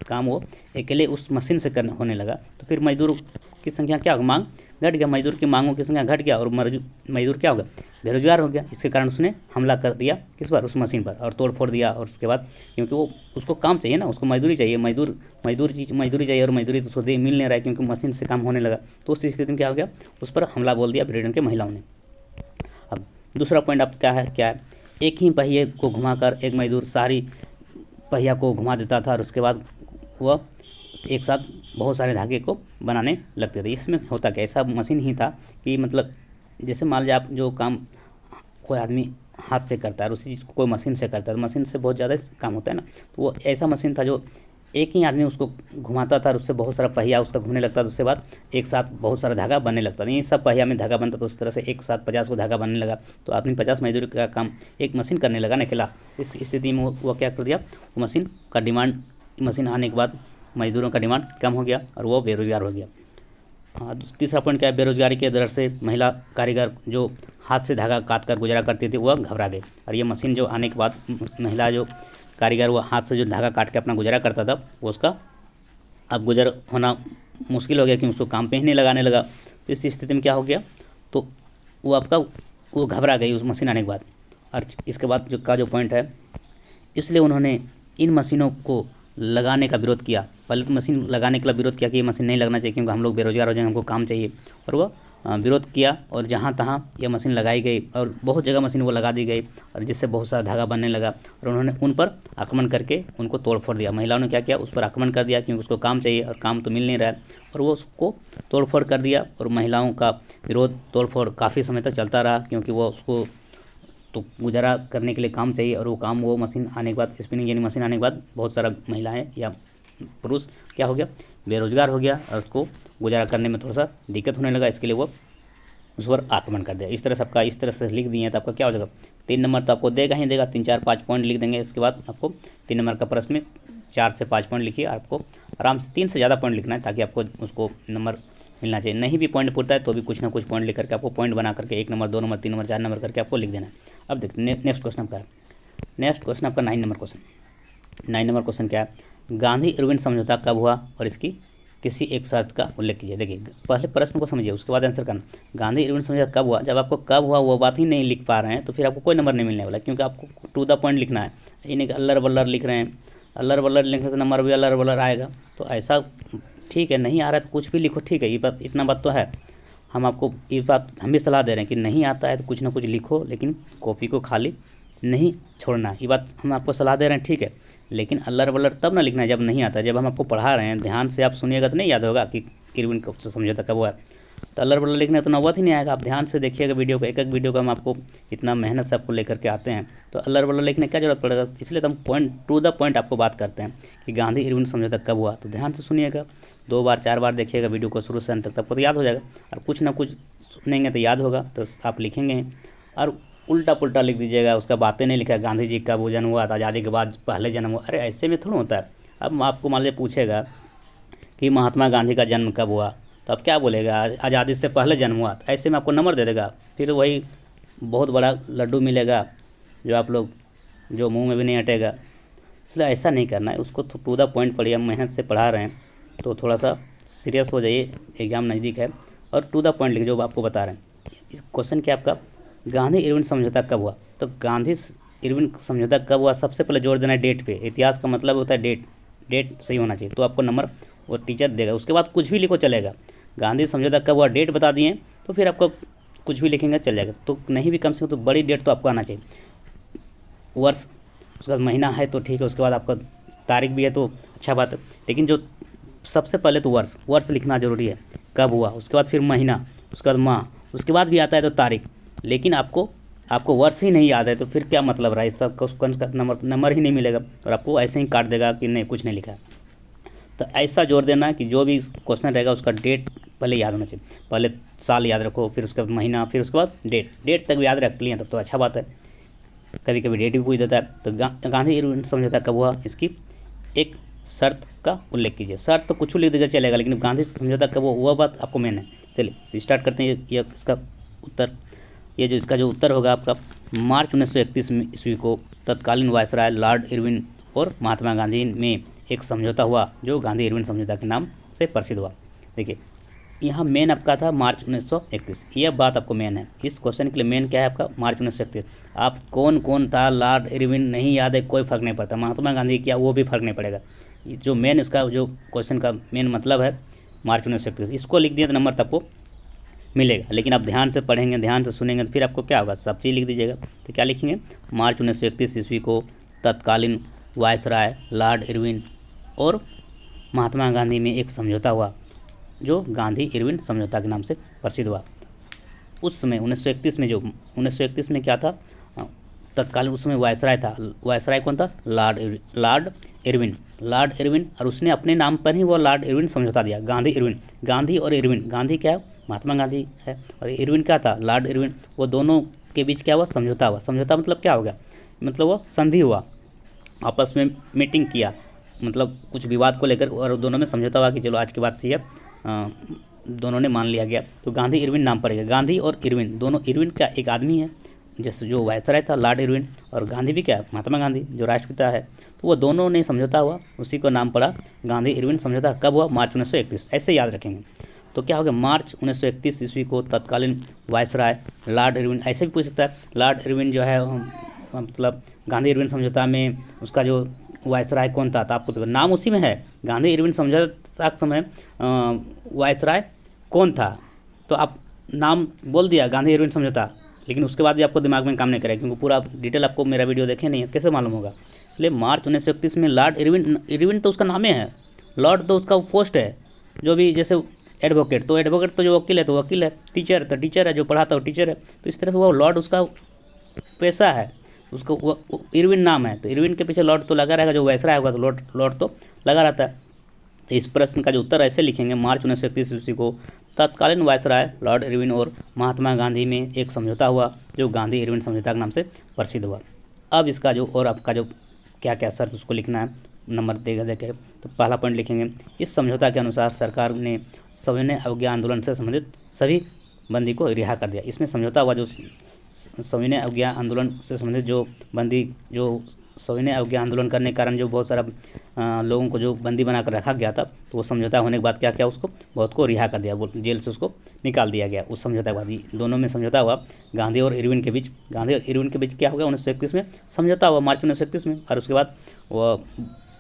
काम वो अकेले उस मशीन से करने होने लगा। तो फिर मजदूर की संख्या क्या होगा, मांग घट गया, मजदूर की मांगों की संख्या घट गया, और मजदूर क्या होगा, बेरोजगार हो गया। इसके कारण उसने हमला कर दिया किस पर, उस मशीन पर, और तोड़ फोड़ दिया। और उसके बाद क्योंकि वो उसको काम चाहिए ना, उसको मजदूरी चाहिए, मजदूरी चाहिए, और मजदूरी तो उसको मिल नहीं रहा है, क्योंकि मशीन से काम होने लगा। तो उस स्थिति में क्या हो गया, उस पर हमला बोल दिया ब्रिटेन के महिलाओं ने। अब दूसरा पॉइंट अब क्या है, एक ही पहिए को घुमाकर एक मजदूर सारी पहिया को घुमा देता था, और उसके बाद वह एक साथ बहुत सारे धागे को बनाने लगते थे। इसमें होता क्या, ऐसा मशीन ही था कि मतलब जैसे मान लीजिए आप जो काम कोई आदमी हाथ से करता है और उसी चीज़ को कोई मशीन से करता है, तो मशीन से बहुत ज़्यादा काम होता है ना। तो वो ऐसा मशीन था जो एक ही आदमी उसको घुमाता था और उससे बहुत सारा पहिया उसका घूमने लगता था। उसके बाद एक साथ बहुत सारा धागा बनने लगता था। ये सब पहिया में धागा बनता था, उस तरह से एक साथ 50 को धागा बनने लगा। तो आदमी 50 मजदूर का काम एक मशीन करने लगा ना अकेला। इस स्थिति में वो क्या कर दिया, वो मशीन का डिमांड, मशीन आने के बाद मजदूरों का डिमांड कम हो गया और वो बेरोजगार हो गया। हाँ, तीसरा पॉइंट क्या है, बेरोजगारी के दर से महिला कारीगर जो हाथ से धागा काट कर गुजारा करती थी वह घबरा गई। और ये मशीन जो आने के बाद महिला जो कारीगर वो हाथ से जो धागा काट के अपना गुजारा करता था, वो उसका अब गुजर होना मुश्किल हो गया क्योंकि उसको काम पे ही नहीं लगाने लगा। तो इस स्थिति में क्या हो गया, तो वो घबरा गई उस मशीन आने के बाद। और इसके बाद जो पॉइंट है, इसलिए उन्होंने इन मशीनों को लगाने का विरोध किया। पहले तो मशीन लगाने के लिए विरोध किया कि ये मशीन नहीं लगना चाहिए क्योंकि हम लोग बेरोजगार हो जाएंगे, हमको काम चाहिए। और वो विरोध किया और जहाँ तहाँ ये मशीन लगाई गई और बहुत जगह मशीन वो लगा दी गई और जिससे बहुत सारा धागा बनने लगा। और उन्होंने उन पर आक्रमण करके उनको तोड़ फोड़ दिया। महिलाओं ने क्या किया, उस पर आक्रमण कर दिया क्योंकि उसको काम चाहिए और काम तो मिल नहीं रहा है, और वो उसको तोड़ फोड़ कर दिया। और महिलाओं का विरोध तोड़ फोड़ काफ़ी समय तक चलता रहा क्योंकि वो उसको तो गुजारा करने के लिए काम चाहिए। और वो मशीन आने के बाद, स्पिनिंग जेनी मशीन आने के बाद बहुत सारा महिलाएं या पुरुष क्या हो गया, बेरोजगार हो गया और उसको गुजारा करने में थोड़ा सा दिक्कत होने लगा। इसके लिए वो उस पर आक्रमण कर दिया। इस तरह से लिख दिए तो आपका क्या हो जाएगा, 3 नंबर तो आपको देगा ही देगा। 3 4 5 पॉइंट लिख देंगे। इसके बाद आपको 3 नंबर का प्रश्न में 4 से 5 पॉइंट लिखिए। आपको आराम से 3 से ज़्यादा पॉइंट लिखना है ताकि आपको उसको नंबर मिलना चाहिए। नहीं भी पॉइंट पूछता है तो भी कुछ ना कुछ पॉइंट लिख करके आपको पॉइंट बना करके 1 नंबर 2 नंबर 3 नंबर 4 नंबर करके आपको लिख देना है। अब देखते हैं नेक्स्ट क्वेश्चन आपका है। नेक्स्ट क्वेश्चन आपका 9 नंबर क्वेश्चन। 9 नंबर क्वेश्चन क्या है, गांधी इरविन समझौता कब हुआ और इसकी किसी एक शर्त का उल्लेख कीजिए। देखिए पहले प्रश्न को समझिए उसके बाद आंसर करना। गांधी इरविन समझौता कब हुआ, जब आपको कब हुआ वो बात ही नहीं लिख पा रहे हैं तो फिर आपको कोई नंबर नहीं मिलने वाला, क्योंकि आपको टू द पॉइंट लिखना है। इन्हें अल्लर बल्लर लिख रहे हैं, अल्लर बल्लर लिखने से नंबर भी अल्लर बल्लर आएगा। तो ऐसा ठीक है, नहीं आ रहा है तो कुछ भी लिखो, ठीक है, ये बात इतना बात तो है। हम आपको ये बात हम भी सलाह दे रहे हैं कि नहीं आता है तो कुछ ना कुछ लिखो, लेकिन कॉपी को खाली नहीं छोड़ना। ये बात हम आपको सलाह दे रहे हैं, ठीक है, लेकिन अल्लर बल्लर तब ना लिखना है जब नहीं आता है। जब हम आपको पढ़ा रहे हैं ध्यान से आप सुनिएगा तो नहीं याद होगा कि इरविन को समझौता कब हुआ है। तो अल्लर बल्लर लिखना तो नौबत ही नहीं आएगा। आप ध्यान से देखिएगा वीडियो को, एक एक वीडियो का हम आपको इतना मेहनत से आपको लेकर के आते हैं, तो अल्लर बल्लर लिखने की क्या जरूरत पड़ेगा। इसलिए तो हम पॉइंट टू द पॉइंट आपको बात करते हैं कि गांधी इरविन समझौता कब हुआ। तो ध्यान से सुनिएगा, 2 बार 4 बार देखिएगा वीडियो को शुरू से अंत तक, आपको तो याद हो जाएगा। और कुछ ना कुछ सुनेंगे तो याद होगा, तो आप लिखेंगे। और उल्टा पुल्टा लिख दीजिएगा, उसका बातें नहीं लिखा, गांधी जी का वो जन्म हुआ था, आज़ादी के बाद पहले जन्म हुआ। अरे ऐसे में थोड़ा होता है। अब आपको मान लीजिए पूछेगा कि महात्मा गांधी का जन्म कब हुआ, तो आप क्या बोलेगा, आज़ादी से पहले जन्म हुआ। तो ऐसे में आपको नंबर दे देगा, फिर वही बहुत बड़ा लड्डू मिलेगा जो आप लोग जो मुंह में भी नहीं हटेगा। इसलिए ऐसा नहीं करना है, उसको टू द पॉइंट पढ़िए। हम मेहनत से पढ़ा रहे हैं तो थोड़ा सा सीरियस हो जाइए, एग्ज़ाम नज़दीक है, और टू द पॉइंट लिखिए जो आपको बता रहे हैं। इस क्वेश्चन क्या आपका, गांधी इरविन समझौता कब हुआ। तो गांधी इरविन समझौता कब हुआ, सबसे पहले जोर देना है डेट पे। इतिहास का मतलब होता है डेट सही होना चाहिए, तो आपको नंबर वो टीचर देगा। उसके बाद कुछ भी लिखो चलेगा। गांधी समझौता कब हुआ, डेट बता दिए तो फिर आपको कुछ भी लिखेंगे चल जाएगा। तो नहीं भी कम से कम तो बड़ी डेट तो आपको आना चाहिए। वर्ष, उसके बाद महीना है तो ठीक है, उसके बाद आपका तारीख भी है तो अच्छा बात है, लेकिन जो सबसे पहले तो वर्ष लिखना ज़रूरी है, कब हुआ। उसके बाद फिर महीना, उसके बाद माह, उसके बाद भी आता है तो तारीख। लेकिन आपको वर्ष ही नहीं याद है तो फिर क्या मतलब रहा, इस सब क्वेश्चन का नंबर ही नहीं मिलेगा और आपको ऐसे ही काट देगा कि नहीं कुछ नहीं लिखा। तो ऐसा जोर देना कि जो भी क्वेश्चन रहेगा उसका डेट पहले याद होना चाहिए। पहले साल याद रखो, फिर उसके बाद महीना, फिर उसके बाद डेट तक भी याद रख लिए तब तो अच्छा बात है। कभी कभी डेट भी पूछ देता है। तो गांधी इरविन समझौता कब हुआ, इसकी एक शर्त का उल्लेख कीजिए। शर्त तो कुछ लिख देगा चलेगा, लेकिन गांधी समझौता कब हुआ वह बात आपको मेन है। चलिए स्टार्ट करते हैं। ये इसका उत्तर, इसका जो उत्तर होगा आपका, मार्च 1931 ईस्वी को तत्कालीन वायसराय लॉर्ड इरविन और महात्मा गांधी में एक समझौता हुआ जो गांधी इरविन समझौता के नाम से प्रसिद्ध हुआ। देखिए यहाँ मेन आपका था मार्च 1931, यह बात आपको मेन है। इस क्वेश्चन के लिए मेन क्या है आपका, मार्च 1931। आप कौन था लॉर्ड इरविन नहीं याद है कोई फ़र्क नहीं पड़ता, महात्मा गांधी क्या वो भी फ़र्क नहीं पड़ेगा। जो मेन इसका जो क्वेश्चन का मेन मतलब है मार्च 1931, इसको लिख दिए तो नंबर आपको मिलेगा। लेकिन आप ध्यान से पढ़ेंगे, ध्यान से सुनेंगे तो फिर आपको क्या होगा, सब चीज़ लिख दीजिएगा। तो क्या लिखेंगे, मार्च 1931 ईस्वी को तत्कालीन वायसराय लॉर्ड इरविन और महात्मा गांधी में एक समझौता हुआ जो गांधी इरविन समझौता के नाम से प्रसिद्ध हुआ। उस समय 1931 में क्या था, तत्कालीन उस समय वायसराय था। वायसराय कौन था? लॉर्ड इरविन, और उसने अपने नाम पर ही वो लॉर्ड इरविन समझौता दिया। गांधी और इरविन, गांधी क्या है? महात्मा गांधी है, और इरविन क्या था? Lord Irwin. वो दोनों के बीच क्या हुआ? समझौता हुआ। समझौता मतलब क्या हो गया? मतलब वो संधि हुआ, आपस में मीटिंग किया, मतलब कुछ विवाद को लेकर, और दोनों में समझौता हुआ कि चलो आज के बाद से दोनों ने मान लिया गया, तो गांधी इरविन नाम पड़ेगा। गांधी और इरविन दोनों, इरविन का एक आदमी है जैसे जो वायसराय था लॉर्ड इरविन, और गांधी भी क्या है? महात्मा गांधी जो राष्ट्रपिता है। तो वो दोनों ने समझौता हुआ, उसी को नाम पड़ा गांधी इरविन समझौता। कब हुआ? मार्च 1931, ऐसे याद रखेंगे। तो क्या हो गया? मार्च 1931 ईस्वी को तत्कालीन वायसराय लॉर्ड इरविन, ऐसे भी पूछ सकता है लॉर्ड इरविन जो है, मतलब गांधी इरविन समझौता में उसका जो वायसराय कौन था? तो आपको तो नाम उसी में है, गांधी इरविन समझौता के समय वायसराय कौन था, तो आप नाम बोल दिया गांधी इरविन समझौता, लेकिन उसके बाद भी आपको दिमाग में काम नहीं करेगा, क्योंकि पूरा डिटेल आपको मेरा वीडियो देखे नहीं है, कैसे मालूम होगा। इसलिए मार्च 1931 में लॉर्ड इरविन तो उसका नाम है, लॉर्ड तो उसका पोस्ट है, जो भी जैसे एडवोकेट तो जो वकील है तो वकील है, टीचर तो टीचर है, जो पढ़ाता है वो टीचर है। तो इस तरह से वो लॉर्ड उसका पैसा है, उसको वो इरविन नाम है, तो इरविन के पीछे लॉर्ड तो लगा रहेगा, जो वायसराय होगा तो लॉर्ड तो लगा रहता है। तो इस प्रश्न का जो उत्तर ऐसे लिखेंगे, मार्च 1931 ईस्वी को तत्कालीन वायसराय लॉर्ड इरविन और महात्मा गांधी में एक समझौता हुआ जो गांधी इरविन समझौता के नाम से प्रसिद्ध हुआ। अब इसका जो और आपका जो क्या क्या शर्त उसको लिखना है, नंबर देके तो पहला पॉइंट लिखेंगे, इस समझौता के अनुसार सरकार ने सविनय अवज्ञा आंदोलन से संबंधित सभी बंदी को रिहा कर दिया। इसमें समझौता हुआ जो सविनय अवज्ञा आंदोलन से संबंधित जो बंदी, जो सविनय अवज्ञा आंदोलन करने के कारण जो बहुत सारा लोगों को जो बंदी बनाकर रखा गया था, तो वो समझौता होने के बाद क्या क्या उसको बहुत को रिहा कर दिया, वो जेल से उसको निकाल दिया गया। उस समझौता के बाद दोनों में समझौता हुआ गांधी और इरविन के बीच। गांधी और इरविन के बीच क्या हो गया? 1931 में समझौता हुआ, मार्च 1931 में, और उसके बाद वो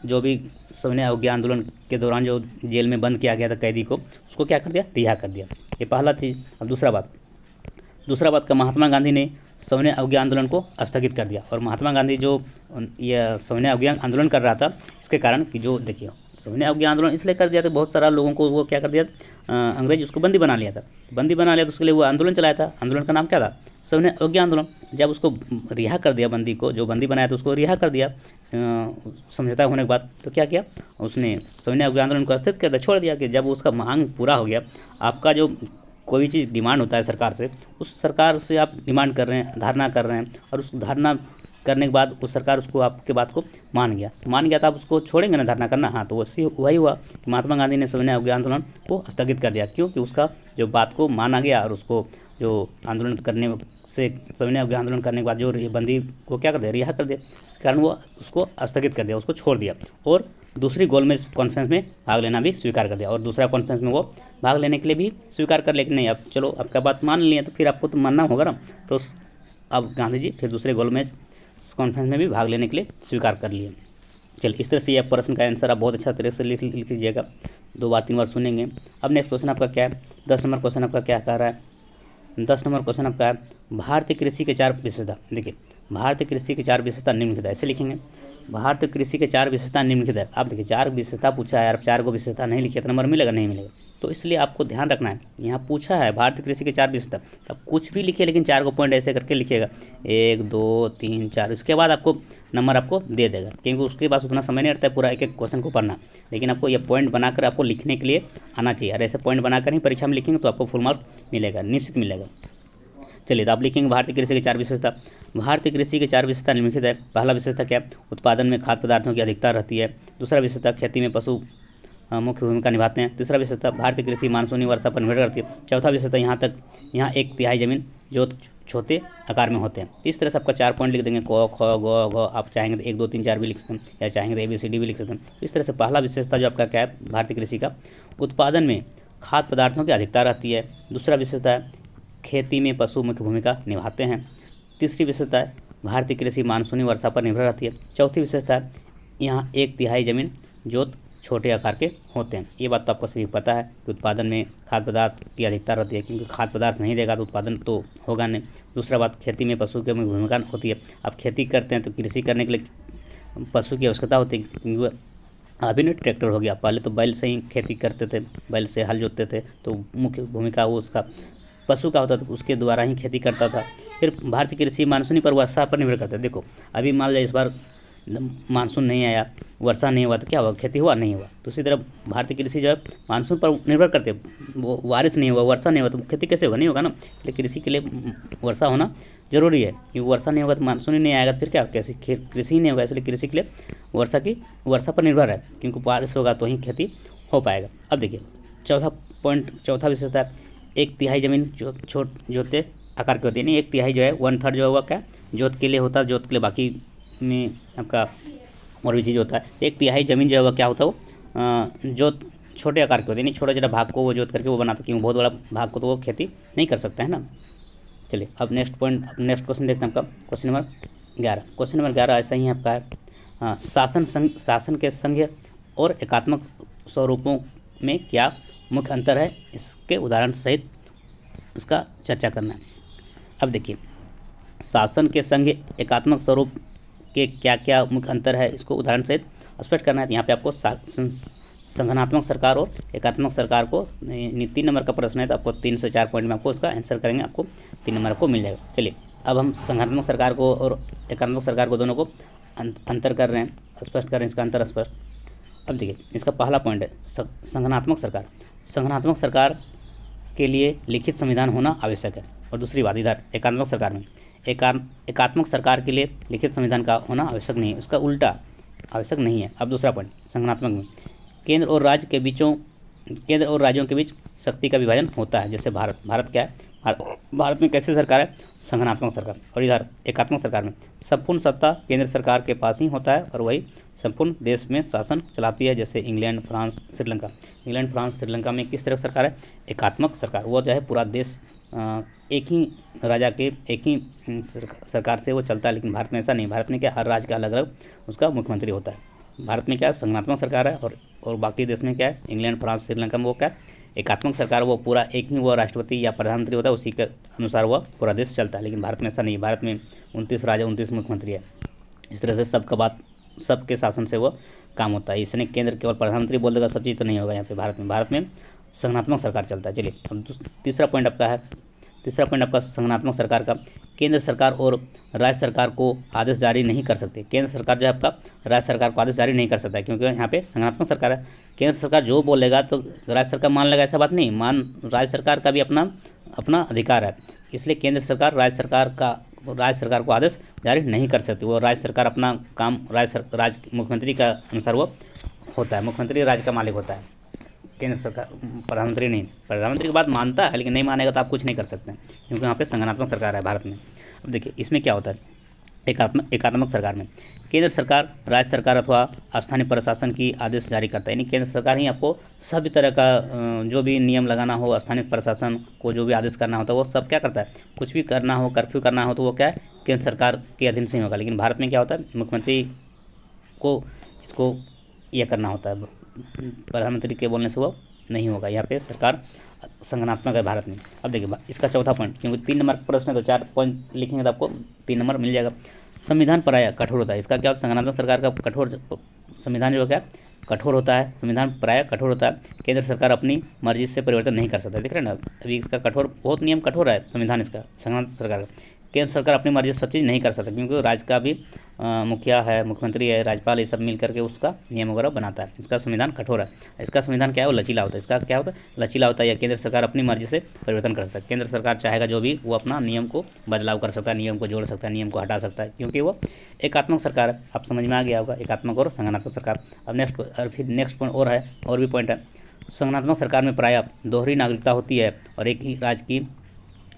जो भी सविनय अवज्ञा आंदोलन के दौरान जो जेल में बंद किया गया था कैदी को, उसको क्या कर दिया? रिहा कर दिया। ये पहला चीज़। अब दूसरा बात का, महात्मा गांधी ने सविनय अवज्ञा आंदोलन को स्थगित कर दिया। और महात्मा गांधी जो यह सविनय अवज्ञा आंदोलन कर रहा था, इसके कारण कि जो देखिए सविनय अवज्ञा आंदोलन इसलिए कर दिया कि बहुत सारा लोगों को वो क्या कर दिया, अंग्रेज उसको बंदी बना लिया था। तो उसके लिए वो आंदोलन चलाया था। आंदोलन का नाम क्या था? सविनय अवज्ञा आंदोलन। जब उसको रिहा कर दिया, बंदी को जो बंदी बनाया था उसको रिहा कर दिया समझौता होने के बाद, तो क्या किया उसने? सविनय अवज्ञा आंदोलन को स्थगित कर दिया, छोड़ दिया कि जब उसका मांग पूरा हो गया, आपका जो कोई भी चीज़ डिमांड होता है सरकार से, उस सरकार से आप डिमांड कर रहे हैं, धारणा कर रहे हैं, और उस धारणा करने के बाद उस सरकार उसको आपके बात को मान गया तो आप उसको छोड़ेंगे ना धारणा करना। हाँ, तो वही हुआ कि महात्मा गांधी ने सविनय अवज्ञा आंदोलन को स्थगित कर दिया, क्योंकि उसका जो बात को माना गया, और उसको जो आंदोलन करने से सविनय अवज्ञा आंदोलन करने के बाद जो बंदी को क्या कर दिया? रिहा कर दिया। इस कारण वो उसको स्थगित कर दिया, उसको छोड़ दिया, और दूसरी गोलमेज कॉन्फ्रेंस में भाग लेना भी स्वीकार कर दिया। और दूसरा कॉन्फ्रेंस में वो भाग लेने के लिए भी स्वीकार कर, लेकिन नहीं, अब चलो आपका बात मान लिए तो फिर आपको तो मानना होगा ना। तो अब गांधी जी फिर दूसरे गोलमेज कॉन्फ्रेंस में भी भाग लेने के लिए स्वीकार कर लिए। चलिए, इस तरह से यह प्रश्न का आंसर आप बहुत अच्छा तरह से लिख लीजिएगा, 2 बार 3 बार सुनेंगे। अब नेक्स्ट क्वेश्चन आपका क्या है? 10 नंबर क्वेश्चन आपका क्या कह रहा है? 10 नंबर क्वेश्चन आपका है, भारतीय कृषि के 4 विशेषता। देखिए, भारतीय कृषि के 4 विशेषता निम्नलिखित है, ऐसे लिखेंगे, भारतीय कृषि के 4 विशेषता निम्नलिखित है। आप देखिए 4 विशेषता पूछा है, आप 4 को विशेषता नहीं लिखे तो नंबर मिलेगा? नहीं मिलेगा। तो इसलिए आपको ध्यान रखना है, यहाँ पूछा है भारतीय कृषि के 4 विशेषता, आप कुछ भी लिखिए, लेकिन 4 को पॉइंट ऐसे करके लिखिएगा, 1 2 3 4, इसके बाद आपको नंबर आपको दे देगा, क्योंकि उसके पास उतना समय नहीं रहता है पूरा एक एक क्वेश्चन को पढ़ना। लेकिन आपको ये पॉइंट बनाकर आपको लिखने के लिए आना चाहिए, और ऐसे पॉइंट बनाकर ही परीक्षा में लिखेंगे तो आपको फुल मार्क्स मिलेगा, निश्चित मिलेगा। चलिए, तो आप लिखेंगे भारतीय कृषि के 4 विशेषता। भारतीय कृषि के 4 विशेषता निम्नलिखित है। पहला विशेषता क्या? उत्पादन में खाद्य पदार्थों की अधिकता रहती है। दूसरा विशेषता, खेती में पशु मुख्य भूमिका निभाते हैं। तीसरा विशेषता, भारतीय कृषि मानसूनी वर्षा पर निर्भर करती है। चौथा विशेषता, यहाँ 1/3 जमीन जो छोटे आकार में होते हैं। इस तरह से आपका 4 पॉइंट लिख देंगे, क ख ग घ। आप चाहेंगे तो 1 2 3 4 भी लिख सकते हैं, या चाहेंगे तो ABCD भी लिख सकते हैं। इस तरह से पहला विशेषता जो आपका क्या है भारतीय कृषि का, उत्पादन में खाद्य पदार्थों की अधिकता रहती है। दूसरा विशेषता है, खेती में पशु मुख्य भूमिका निभाते हैं। तीसरी विशेषता है, भारतीय कृषि मानसूनी वर्षा पर निर्भर रहती है। चौथी विशेषता है, यहाँ 1/3 जमीन जोत छोटे आकार के होते हैं। ये बात तो आपको सभी पता है कि उत्पादन में खाद्य पदार्थ की अधिकता रहती है, क्योंकि खाद्य पदार्थ नहीं देगा तो उत्पादन तो होगा नहीं। दूसरा बात, खेती में पशु की भूमिका होती है। आप खेती करते हैं तो कृषि करने के लिए पशु की आवश्यकता होती है, क्योंकि आधुनिक ट्रैक्टर हो गया। पहले तो बैल से ही खेती करते थे, बैल से हल जोतते थे, तो मुख्य भूमिका वो उसका पशु का होता था, उसके द्वारा ही खेती करता था। फिर भारतीय कृषि मानसूनी पर वर्षा पर निर्भर करता है। देखो अभी मान लिया इस बार मानसून नहीं आया, वर्षा नहीं हुआ, तो क्या हुआ, खेती हुआ नहीं हुआ। तो उसी तरह भारतीय कृषि जो है मानसून पर निर्भर करते हैं, वो बारिश नहीं हुआ, वर्षा नहीं हुआ, तो खेती कैसे होगा, नहीं होगा ना। इसलिए कृषि के लिए वर्षा होना जरूरी है, क्योंकि वर्षा नहीं होगा तो मानसून ही नहीं आएगा, फिर क्या कैसे कृषि ही नहीं होगा। इसलिए कृषि के लिए वर्षा पर निर्भर है, क्योंकि बारिश होगा तो ही खेती हो पाएगा। अब देखिए चौथा विशेषता है, 1/3 जमीन जोते आकार की होती है, नहीं 1/3 जो है 1/3 जो होगा क्या जोत के लिए होता है, जोत के लिए, बाकी में आपका और भी चीज़ होता है। 1/3 जमीन जो है वह क्या होता है, वो जोत छोटे आकार की होती है, नहीं छोटे छोटे भाग को वो जोत करके वो बनाता है, क्योंकि बहुत बड़ा भाग को तो वो खेती नहीं कर सकता है ना। चलिए अब नेक्स्ट क्वेश्चन देखते हैं आपका क्वेश्चन नंबर 11। क्वेश्चन नंबर 11 ऐसा ही आपका है, शासन के संघीय और एकात्मक स्वरूपों में क्या मुख्य अंतर है, इसके उदाहरण सहित उसका चर्चा करना है। अब देखिए शासन के संघीय एकात्मक स्वरूप के क्या क्या मुख्य अंतर है, इसको उदाहरण सहित स्पष्ट करना है। यहाँ पे आपको संगठनात्मक सरकार और एकात्मक सरकार को 3 नंबर का प्रश्न है, तो आपको 3 से 4 पॉइंट में आपको उसका आंसर करेंगे, आपको 3 नंबर को मिल जाएगा। चलिए अब हम संगठनात्मक सरकार को और एकात्मक सरकार को दोनों को अंतर कर रहे हैं, स्पष्ट कर रहे हैं इसका अंतर स्पष्ट। अब देखिए इसका पहला पॉइंट है संगठनात्मक सरकार। संगठनात्मक सरकार के लिए लिखित संविधान होना आवश्यक है, और दूसरी बात इधर एकात्मक सरकार में एकात्मक सरकार के लिए लिखित संविधान का होना आवश्यक नहीं है, उसका उल्टा आवश्यक नहीं है। अब दूसरा पॉइंट संगठनात्मक में केंद्र और राज्यों के बीच शक्ति का विभाजन होता है। जैसे भारत क्या है, भारत में कैसी सरकार है, संगठनात्मक सरकार, और इधर एकात्मक सरकार में संपूर्ण सत्ता केंद्र सरकार के पास ही होता है, और वही संपूर्ण देश में शासन चलाती है। जैसे इंग्लैंड, फ्रांस, श्रीलंका में किस तरह की सरकार है, एकात्मक सरकार। वो जो है पूरा देश एक ही राजा के एक ही सरकार से वो चलता है, लेकिन भारत में ऐसा नहीं। भारत में क्या हर राज्य का अलग अलग उसका मुख्यमंत्री होता है। भारत में क्या है संगठनात्मक सरकार है, और बाकी देश में क्या है, इंग्लैंड, फ्रांस, श्रीलंका में वो क्या है एकात्मक सरकार। वो पूरा एक ही वो राष्ट्रपति या प्रधानमंत्री होता है, उसी के अनुसार वह पूरा देश चलता है। लेकिन भारत में ऐसा नहीं, भारत में 29 राजा 29 मुख्यमंत्री है। इस तरह से सबके शासन से वो काम होता है। इसने केंद्र केवल प्रधानमंत्री बोल देगा सब चीज़ तो नहीं होगा यहाँ पे। भारत में संगठनात्मक सरकार चलता है। चलिए अब तीसरा पॉइंट आपका संगठनात्मक सरकार का, केंद्र सरकार और राज्य सरकार को आदेश जारी नहीं कर सकते। केंद्र सरकार जो है आपका राज्य सरकार को आदेश जारी नहीं कर सकता है, क्योंकि यहाँ पे संगठनात्मक सरकार है। केंद्र सरकार जो बोलेगा तो राज्य सरकार मान लेगा, ऐसा बात नहीं। राज्य सरकार का भी अपना अधिकार है, इसलिए केंद्र सरकार राज्य सरकार को आदेश जारी नहीं कर सकती। वो राज्य सरकार अपना काम राज्य मुख्यमंत्री का अनुसार वो होता है। मुख्यमंत्री राज्य का मालिक होता है, केंद्र सरकार, प्रधानमंत्री नहीं। प्रधानमंत्री की बात मानता है, लेकिन नहीं मानेगा तो आप कुछ नहीं कर सकते हैं, क्योंकि यहाँ पे संगठनात्मक सरकार है भारत में। अब देखिए इसमें क्या होता है, एकात्मक सरकार में केंद्र सरकार राज्य सरकार अथवा स्थानीय प्रशासन की आदेश जारी करता है, यानी केंद्र सरकार ही आपको सभी तरह का जो भी नियम लगाना हो, स्थानीय प्रशासन को जो भी आदेश करना होता है वो सब क्या करता है। कुछ भी करना हो, कर्फ्यू करना हो, तो वो क्या है केंद्र सरकार के अधीन से ही होगा। लेकिन भारत में क्या होता है, मुख्यमंत्री को इसको यह करना होता है, प्रधानमंत्री के बोलने से वो नहीं होगा। यहाँ पे सरकार संगठनात्मक है भारत में। अब देखिए इसका चौथा पॉइंट, क्योंकि 3 नंबर का प्रश्न है तो 4 पॉइंट लिखेंगे तो आपको 3 नंबर मिल जाएगा। संविधान प्रायः कठोर होता है। इसका क्या होता है, संगठनात्मक सरकार का कठोर संविधान जो क्या कठोर होता है, संविधान प्रायः कठोर होता है। केंद्र सरकार अपनी मर्जी से परिवर्तन नहीं कर सकता। देख रहे हैं ना, अभी इसका कठोर बहुत नियम कठोर है संविधान इसका, संगठनात्मक सरकार का। केंद्र सरकार अपनी मर्जी से सब चीज़ नहीं कर सकता, क्योंकि राज्य का भी मुखिया है, मुख्यमंत्री है, राज्यपाल, ये सब मिल करके उसका नियम वगैरह बनाता है। इसका संविधान कठोर है। इसका संविधान क्या है, वो लचीला होता है। इसका क्या होता है, लचीला होता है, या केंद्र सरकार अपनी मर्जी से परिवर्तन कर सकता है। केंद्र सरकार चाहेगा जो भी वो अपना नियम को बदलाव कर सकता है, नियम को जोड़ सकता है, नियम को हटा सकता है, क्योंकि वो एकात्मक सरकार है। आप समझ में आ गया होगा एकात्मक और संगठनात्मक सरकार। अब नेक्स्ट पॉइंट और है, और भी पॉइंट है। संगठनात्मक सरकार में प्रायः दोहरी नागरिकता होती है, और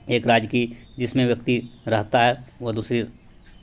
एक राज्य की जिसमें व्यक्ति रहता है वह दूसरी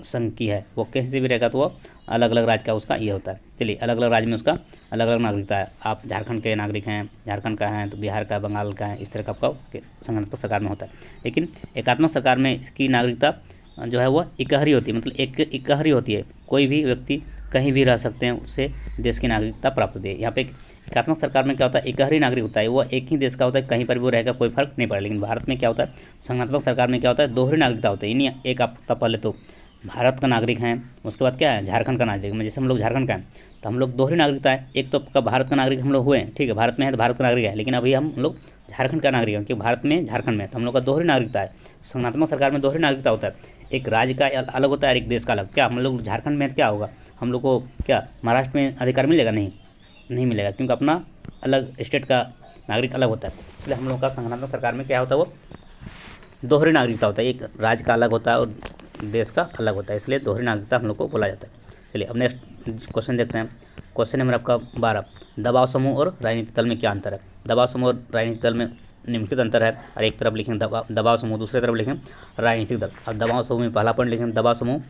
संघ की है। वो कहीं से भी रहेगा तो वो अलग अलग राज्य का उसका ये होता है। चलिए अलग अलग राज्य में उसका अलग अलग नागरिकता है। आप झारखंड के नागरिक हैं, झारखंड का हैं, तो बिहार का, बंगाल का है, इस तरह का आपका संगठनात्मक सरकार में होता है। लेकिन एकात्मक सरकार में इसकी नागरिकता जो है वो इकहरी होती है, मतलब इकहरी होती है। कोई भी व्यक्ति कहीं भी रह सकते हैं, उससे देश की नागरिकता प्राप्त होती है। यहाँ पे एकात्मक सरकार में क्या होता है, इकहरी नागरिक होता है, वो एक ही देश का होता है, कहीं पर भी वो रहेगा कोई फर्क नहीं पड़ेगा। लेकिन भारत में क्या होता है, संगठनात्मक सरकार में क्या होता है, दोहरी नागरिकता होती है। यानी एक आपका पहले तो भारत का नागरिक हैं, उसके बाद क्या है झारखंड का नागरिक, जैसे हम लोग झारखंड का हैं तो हम लोग दोहरी नागरिकता है, एक तो आपका भारत का नागरिक हम लोग हुए हैं, ठीक है, भारत में है तो भारत का नागरिक है, लेकिन अभी हम लोग झारखंड का नागरिक है, क्योंकि भारत में झारखंड में है, तो हम लोग का दोहरी नागरिकता है। संघात्मक सरकार में दोहरी नागरिकता होता है, एक राज्य का अलग होता है और एक देश का अलग। क्या हम लोग झारखंड में क्या होगा, हम लोग को क्या महाराष्ट्र में अधिकार मिलेगा? नहीं मिलेगा, क्योंकि अपना अलग स्टेट का नागरिक अलग होता है। इसलिए हम लोग का संघात्मक सरकार में क्या होता है, वो दोहरी नागरिकता होता है, एक राज्य का अलग होता है और देश का अलग होता है, इसलिए दोहरी नागरिकता हम लोग को बोला जाता है। चलिए अब नेक्स्ट क्वेश्चन देखते हैं। क्वेश्चन नंबर आपका 12, दबाव समूह और राजनीतिक दल में क्या अंतर है? दबाव समूह और राजनीतिक दल में निम्नलिखित अंतर है, और एक तरफ लिखेंगे दबाव समूह, दूसरी तरफ लिखेंगे राजनीतिक दल। अब दबाव समूह में पहला पॉइंट लिखेंगे, दबाव समूह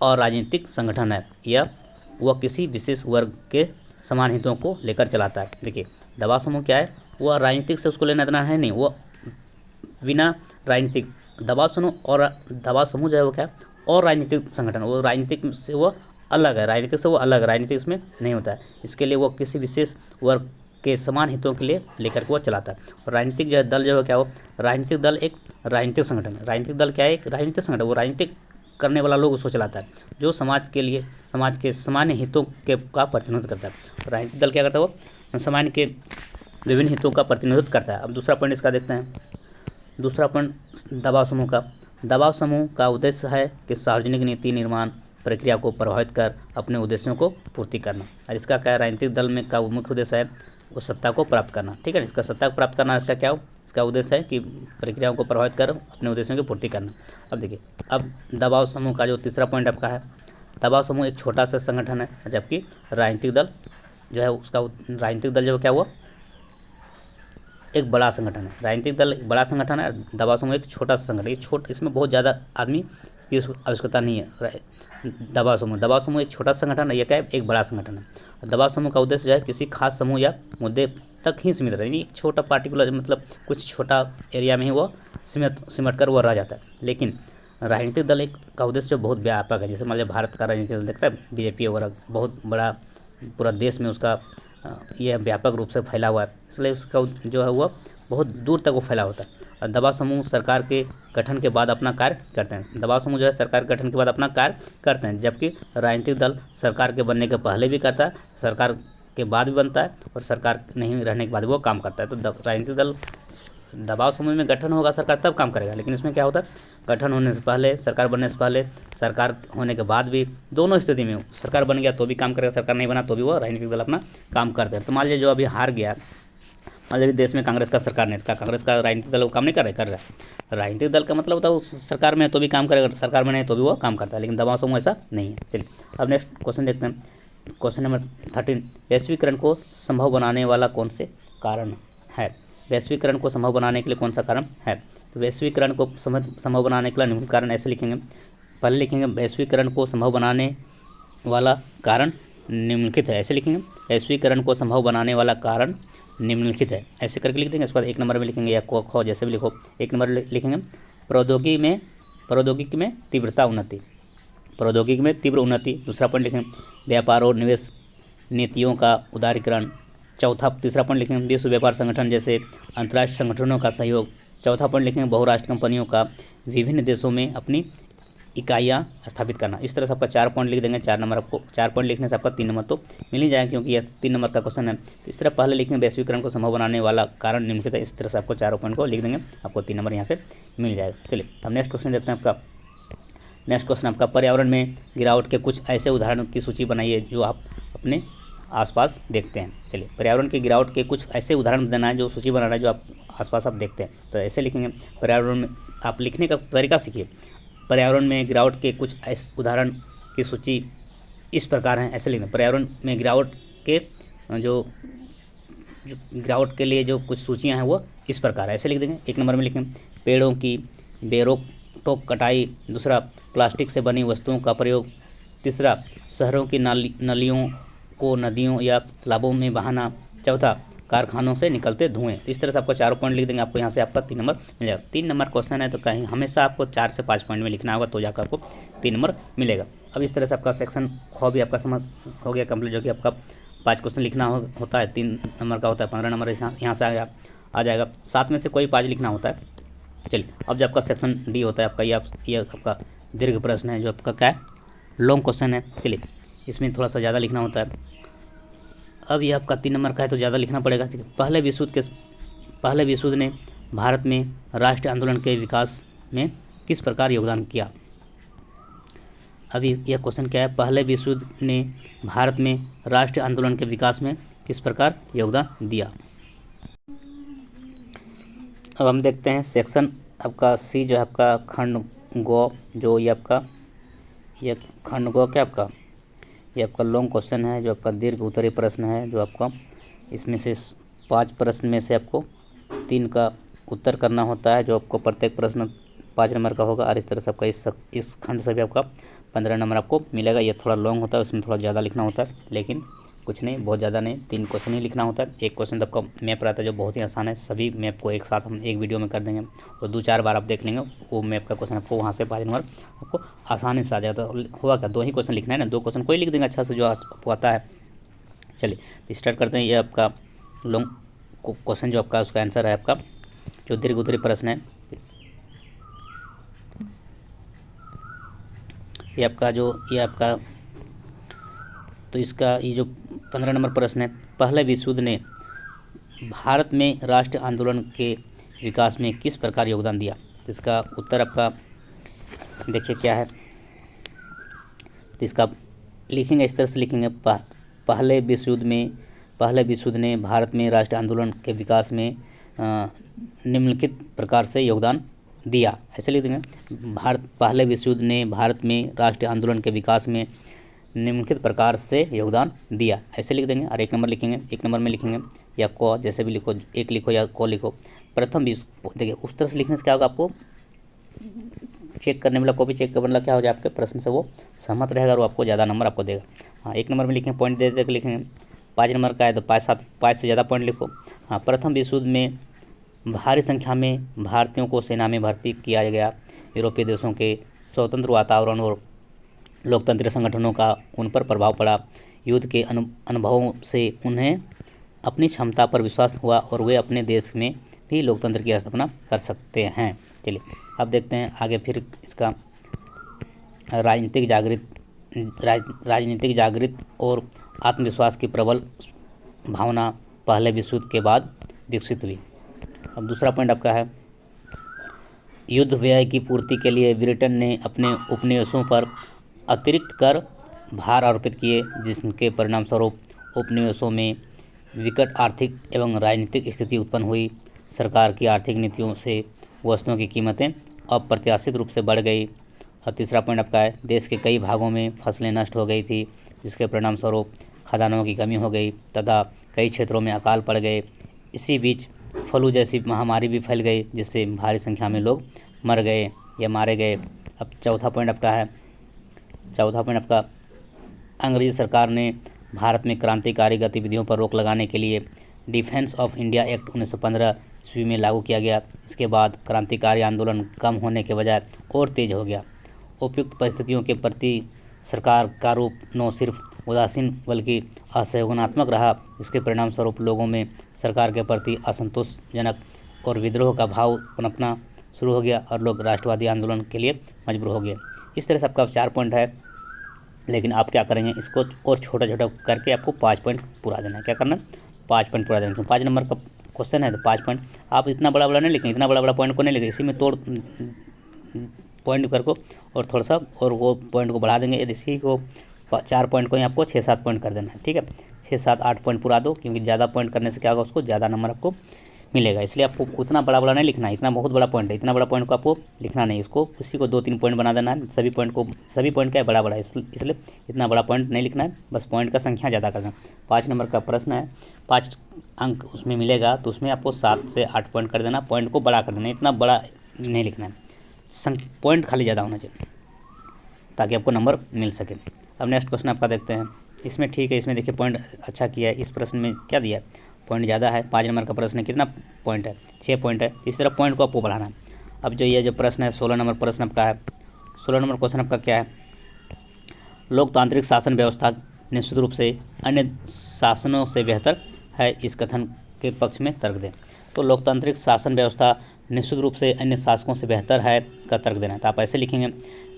और राजनीतिक संगठन है, यह वह किसी विशेष वर्ग के समान हितों को लेकर चलाता है। देखिए दबाव समूह क्या है, वह राजनीतिक से उसको लेना देना है नहीं, वो बिना राजनीतिक दबाव समूह जो है वो क्या है, और राजनीतिक संगठन, वो राजनीतिक से वो अलग है, राजनीतिक से वो अलग, राजनीतिक इसमें नहीं होता है। इसके लिए वो किसी विशेष वर्ग के समान हितों के लिए लेकर के वो चलाता है। और राजनीतिक जो दल जो है क्या हो, राजनीतिक दल एक राजनीतिक संगठन है। राजनीतिक दल क्या है, एक राजनीतिक संगठन, वो राजनीतिक करने वाला लोग उसको चलाता है, जो समाज के सामान्य हितों के का प्रतिनिधित्व करता है। राजनीतिक दल क्या करता है, वो समाज के विभिन्न हितों का प्रतिनिधित्व करता है। अब दूसरा पॉइंट इसका देखते हैं। दूसरा पॉइंट दबाव समूह का उद्देश्य है कि सार्वजनिक नीति निर्माण प्रक्रिया को प्रभावित कर अपने उद्देश्यों को पूर्ति करना। और इसका क्या है, राजनीतिक दल में का मुख्य उद्देश्य है वो सत्ता को प्राप्त करना, ठीक है, इसका सत्ता को प्राप्त करना, इसका क्या हो, इसका उद्देश्य है कि प्रक्रियाओं को प्रभावित कर अपने उद्देश्यों की पूर्ति करना। अब देखिए, अब दबाव समूह का जो तीसरा पॉइंट आपका है, दबाव समूह एक छोटा सा संगठन है, जबकि राजनीतिक दल जो है उसका राजनीतिक दल जो क्या हुआ, एक बड़ा संगठन है। राजनीतिक दल एक बड़ा संगठन है, दबाव समूह एक छोटा सा संगठन है। इसमें बहुत ज़्यादा आदमी की आवश्यकता नहीं है। दबाव समूह एक छोटा संगठन है, यह क्या है, एक बड़ा संगठन है। दबाव समूह का उद्देश्य जो है किसी खास समूह या मुद्दे तक ही सीमित रहता है, यानी एक छोटा पार्टिकुलर मतलब कुछ छोटा एरिया में ही वो सिमट कर वो रह जाता है। लेकिन राजनीतिक दल एक का उद्देश्य जो बहुत व्यापक है, जैसे मान लीजिए भारत का राजनीतिक दल देखता है बीजेपी वगैरह, बहुत बड़ा पूरा देश में उसका यह व्यापक रूप से फैला हुआ है, इसलिए उसका जो है वह बहुत दूर तक वो फैला होता है। और दबाव समूह सरकार के गठन के बाद अपना कार्य करते हैं। दबाव समूह जो है सरकार के गठन के बाद अपना कार्य करते हैं, जबकि राजनीतिक दल सरकार के बनने के पहले भी करता है, सरकार के बाद भी बनता है, और सरकार नहीं रहने के बाद वो काम करता है। तो राजनीतिक दल दबाव समूह में गठन होगा सरकार तब काम करेगा, लेकिन इसमें क्या होता है, गठन होने से पहले, सरकार बनने से पहले, सरकार होने के बाद भी, दोनों स्थिति में सरकार बन गया तो भी काम करेगा, सरकार नहीं बना तो भी वो राजनीतिक दल अपना काम करते हैं। तो मान लीजिए जो अभी हार गया, मान लीजिए देश में कांग्रेस का सरकार नहीं था, कांग्रेस का राजनीतिक दल वो काम नहीं कर रहा है। राजनीतिक दल का मतलब होता है वो सरकार में है तो भी काम करेगा, सरकार में नहीं तो भी वो काम करता है, लेकिन दबाव समूह ऐसा नहीं है। चलिए अब नेक्स्ट क्वेश्चन देखते हैं। क्वेश्चन नंबर 13, वैश्वीकरण को संभव बनाने वाला कौन से कारण है? वैश्वीकरण को संभव बनाने के लिए कौन सा कारण है? तो वैश्वीकरण को संभव बनाने के लिए निम्नलिखित कारण ऐसे लिखेंगे। पहले लिखेंगे वैश्वीकरण को संभव बनाने वाला कारण निम्नलिखित है, ऐसे लिखेंगे, वैश्वीकरण को संभव बनाने वाला कारण निम्नलिखित है, ऐसे करके लिख देंगे। इसके बाद एक नंबर में लिखेंगे या ख जैसे भी लिखो, एक नंबर लिखेंगे प्रौद्योगिकी में तीव्रता उन्नति, प्रौद्योगिकी में तीव्र उन्नति। दूसरा पॉइंट लिखेंगे व्यापार और निवेश नीतियों का उदारीकरण। तीसरा पॉइंट लिखेंगे विश्व व्यापार संगठन जैसे अंतर्राष्ट्रीय संगठनों का सहयोग। चौथा पॉइंट लिखेंगे बहुराष्ट्रीय कंपनियों का विभिन्न देशों में अपनी इकाइयाँ स्थापित करना। इस तरह से आपका 4 पॉइंट लिख देंगे। 4 नंबर आपको 4 पॉइंट लिखने से आपका 3 नंबर तो मिल ही जाएगा, क्योंकि यह 3 नंबर का क्वेश्चन है। तो इस तरह पहले लिखेंगे वैश्वीकरण को संभव बनाने वाला कारण निम्नलिखित है, इस तरह से आपको 4 पॉइंट को लिख देंगे, आपको 3 नंबर यहाँ से मिल जाएगा। चलिए अब नेक्स्ट क्वेश्चन देखते हैं। आपका नेक्स्ट क्वेश्चन आपका पर्यावरण में गिरावट के कुछ ऐसे उदाहरणों की सूची बनाइए जो आप अपने आसपास देखते हैं। चलिए पर्यावरण की गिरावट के कुछ ऐसे उदाहरण देना है, जो सूची बनाना है जो आप आसपास आप देखते हैं। तो ऐसे लिखेंगे पर्यावरण में, आप लिखने का तरीका सीखिए। पर्यावरण में गिरावट के कुछ ऐसे उदाहरण की सूची इस प्रकार हैं, ऐसे लिखना। पर्यावरण में गिरावट के जो गिरावट के लिए जो कुछ सूचियां हैं वो इस प्रकार है, ऐसे लिख देंगे। एक नंबर में लिखेंगे पेड़ों की बेरोक टोक कटाई। दूसरा प्लास्टिक से बनी वस्तुओं का प्रयोग। तीसरा शहरों की नालियों को नदियों या तालाबों में बहाना। चौथा कारखानों से निकलते धुएं। इस तरह से आपको 4 पॉइंट लिख देंगे, आपको यहाँ से आपका 3 नंबर मिल जाएगा। 3 नंबर क्वेश्चन है तो कहीं हमेशा आपको 4 से 5 पॉइंट में लिखना होगा, तो जाकर आपको 3 नंबर मिलेगा। अब इस तरह से आपका सेक्शन ख भी आपका समझ हो गया कंप्लीट, जो कि आपका 5 क्वेश्चन लिखना होता है, 3 नंबर का होता है, 15 नंबर यहाँ से आ जाएगा। 7 में से कोई 5 लिखना होता है। चलिए अब जो आपका सेक्शन डी होता है आपका, ये आपका दीर्घ प्रश्न है, जो आपका क्या है, लॉन्ग क्वेश्चन है। चलिए इसमें थोड़ा सा ज़्यादा लिखना होता है। अब ये आपका 3 नंबर का है तो ज़्यादा लिखना पड़ेगा। ठीक है, पहले विश्व युद्ध ने भारत में राष्ट्रीय आंदोलन के विकास में किस प्रकार योगदान किया। अभी यह क्वेश्चन क्या है, पहले विश्व युद्ध ने भारत में राष्ट्रीय आंदोलन के विकास में किस प्रकार योगदान दिया। अब हम देखते हैं सेक्शन आपका सी जो है आपका खंड गो, जो ये आपका ये खंड गो क्या आपका ये आपका लॉन्ग क्वेश्चन है, जो आपका दीर्घ उत्तरीय प्रश्न है, जो आपका इसमें से 5 प्रश्न में से आपको 3 का उत्तर करना होता है, जो आपको प्रत्येक प्रश्न 5 नंबर का होगा। और इस तरह से आपका इस खंड से भी आपका 15 नंबर आपको मिलेगा। ये थोड़ा लॉन्ग होता है, उसमें थोड़ा ज़्यादा लिखना होता है, लेकिन कुछ नहीं, बहुत ज़्यादा नहीं, 3 क्वेश्चन ही लिखना होता है। एक क्वेश्चन तो आपका मैप रहता है जो बहुत ही आसान है, सभी मैप को एक साथ हम एक वीडियो में कर देंगे और 2-4 बार आप देख लेंगे, वो मैप का क्वेश्चन आपको वहाँ से 5 नंबर आपको आसानी से आ जाता है। हुआ क्या, 2 ही क्वेश्चन लिखना है ना, 2 क्वेश्चन कोई लिख देंगे अच्छा से जो आपको आता है। चलिए तो स्टार्ट करते हैं। ये आपका लॉन्ग क्वेश्चन जो आपका उसका आंसर है आपका जो दीर्घ उत्तरीय प्रश्न है, ये आपका तो इसका ये जो 15 नंबर प्रश्न है, पहले विश्व युद्ध ने भारत में राष्ट्रीय आंदोलन के विकास में किस प्रकार योगदान दिया। तो इसका उत्तर आपका देखिए क्या है, तो इसका लिखेंगे इस तरह से लिखेंगे, पहले विश्व युद्ध ने भारत में राष्ट्रीय आंदोलन के विकास में निम्नलिखित प्रकार से योगदान दिया, ऐसे लिख देंगे। पहले विश्व युद्ध ने भारत में राष्ट्रीय आंदोलन के विकास में निम्नलिखित प्रकार से योगदान दिया, ऐसे लिख देंगे। और 1 नंबर लिखेंगे, 1 नंबर में लिखेंगे या को जैसे भी लिखो, एक लिखो या को लिखो। प्रथम विश्व, देखिए उस तरह से लिखने से क्या होगा, आपको चेक करने वाला कॉपी चेक करने वाला क्या हो जाए, आपके प्रश्न से वो सहमत रहेगा और वो आपको ज़्यादा नंबर आपको देगा। हाँ, 1 नंबर में लिखेंगे, पॉइंट दे के लिखेंगे। 5 नंबर का है तो 5 से ज़्यादा पॉइंट लिखो। हाँ, प्रथम विश्व युद्ध में भारी संख्या में भारतीयों को सेना में भर्ती किया गया। यूरोपीय देशों के स्वतंत्र वातावरण और लोकतंत्र संगठनों का उन पर प्रभाव पड़ा। युद्ध के अनुभवों से उन्हें अपनी क्षमता पर विश्वास हुआ और वे अपने देश में भी लोकतंत्र की स्थापना कर सकते हैं। चलिए अब देखते हैं आगे फिर इसका राजनीतिक जागृत और आत्मविश्वास की प्रबल भावना पहले विश्व युद्ध के बाद विकसित हुई। अब दूसरा पॉइंट आपका है, युद्ध व्यय की पूर्ति के लिए ब्रिटेन ने अपने उपनिवेशों पर अतिरिक्त कर भार आरोपित किए, जिसके परिणाम स्वरूप उपनिवेशों में विकट आर्थिक एवं राजनीतिक स्थिति उत्पन्न हुई। सरकार की आर्थिक नीतियों से वस्तुओं की कीमतें अप्रत्याशित रूप से बढ़ गई। और तीसरा पॉइंट आपका है, देश के कई भागों में फसलें नष्ट हो गई थी, जिसके परिणाम स्वरूप खदानों की कमी हो गई तथा कई क्षेत्रों में अकाल पड़ गए। इसी बीच फ्लू जैसी महामारी भी फैल गई, जिससे भारी संख्या में लोग मर गए या मारे गए। अब चौथा पॉइंट आपका अंग्रेजी सरकार ने भारत में क्रांतिकारी गतिविधियों पर रोक लगाने के लिए डिफेंस ऑफ इंडिया एक्ट 1915 ईस्वी में लागू किया गया। इसके बाद क्रांतिकारी आंदोलन कम होने के बजाय और तेज हो गया। उपयुक्त परिस्थितियों के प्रति सरकार का रूप न सिर्फ उदासीन बल्कि असहयोगात्मक रहा। इसके परिणाम स्वरूप लोगों में सरकार के प्रति असंतोषजनक और विद्रोह का भाव पनपना शुरू हो गया और लोग राष्ट्रवादी आंदोलन के लिए मजबूर हो गए। इस तरह से आपका 4 पॉइंट है, लेकिन आप क्या करेंगे, इसको और छोटा छोटा करके आपको 5 पॉइंट पूरा देना है। क्या करना है, 5 पॉइंट पूरा देना है। 5 नंबर का क्वेश्चन है तो 5 पॉइंट आप इतना बड़ा नहीं लिखें, इतना बड़ा पॉइंट को नहीं लिखें, इसी में तोड़ पॉइंट कर को और थोड़ा सा और वो पॉइंट को बढ़ा देंगे। इसी को 4 पॉइंट को ही आपको 6-7 पॉइंट कर देना है। ठीक है, 6-7-8 पॉइंट पूरा दो, क्योंकि ज़्यादा पॉइंट करने से क्या होगा, उसको ज़्यादा नंबर आपको मिलेगा। इसलिए आपको उतना बड़ा नहीं लिखना है, इतना बहुत बड़ा पॉइंट है, इतना बड़ा पॉइंट को आपको लिखना नहीं, इसको इसी को 2-3 पॉइंट बना देना है। सभी पॉइंट का है बड़ा है, इसलिए इतना बड़ा पॉइंट नहीं लिखना है, बस पॉइंट का संख्या ज़्यादा करना। 5 नंबर का प्रश्न है, 5 अंक उसमें मिलेगा, तो उसमें आपको 7 से 8 पॉइंट कर देना, पॉइंट को बड़ा कर देना, इतना बड़ा नहीं लिखना है, पॉइंट खाली ज़्यादा होना चाहिए ताकि आपको नंबर मिल सके। अब नेक्स्ट क्वेश्चन आपका देखते हैं। इसमें ठीक है, इसमें देखिए पॉइंट अच्छा किया है, इस प्रश्न में क्या दिया है, पॉइंट ज़्यादा है। 5 नंबर का प्रश्न है, कितना पॉइंट है, 6 पॉइंट है। इस तरह पॉइंट को आपको बढ़ाना है। अब जो ये जो प्रश्न है 16 नंबर प्रश्न आपका है, 16 नंबर क्वेश्चन आपका क्या है, लोकतांत्रिक शासन व्यवस्था निश्चित रूप से अन्य शासनों से बेहतर है, इस कथन के पक्ष में तर्क दें। तो लोकतांत्रिक शासन व्यवस्था निश्चित रूप से अन्य शासकों से बेहतर है, इसका तर्क देना है। तो आप ऐसे लिखेंगे,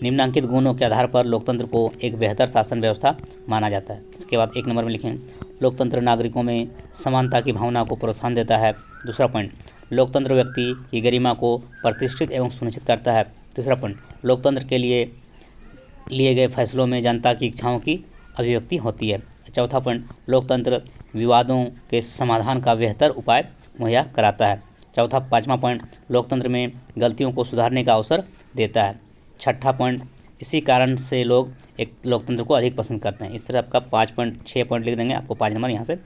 निम्नलिखित गुणों के आधार पर लोकतंत्र को एक बेहतर शासन व्यवस्था माना जाता है। इसके बाद 1 नंबर में लिखेंगे, लोकतंत्र नागरिकों में समानता की भावना को प्रोत्साहन देता है। दूसरा पॉइंट, लोकतंत्र व्यक्ति की गरिमा को प्रतिष्ठित एवं सुनिश्चित करता है। तीसरा पॉइंट, लोकतंत्र के लिए गए फैसलों में जनता की इच्छाओं की अभिव्यक्ति होती है। चौथा पॉइंट, लोकतंत्र विवादों के समाधान का बेहतर उपाय मुहैया कराता है। पाँचवा पॉइंट, लोकतंत्र में गलतियों को सुधारने का अवसर देता है। छठा पॉइंट, इसी कारण से लोग एक लोकतंत्र को अधिक पसंद करते हैं। इस तरह आपका 6 पॉइंट लिख देंगे, आपको 5 नंबर यहाँ से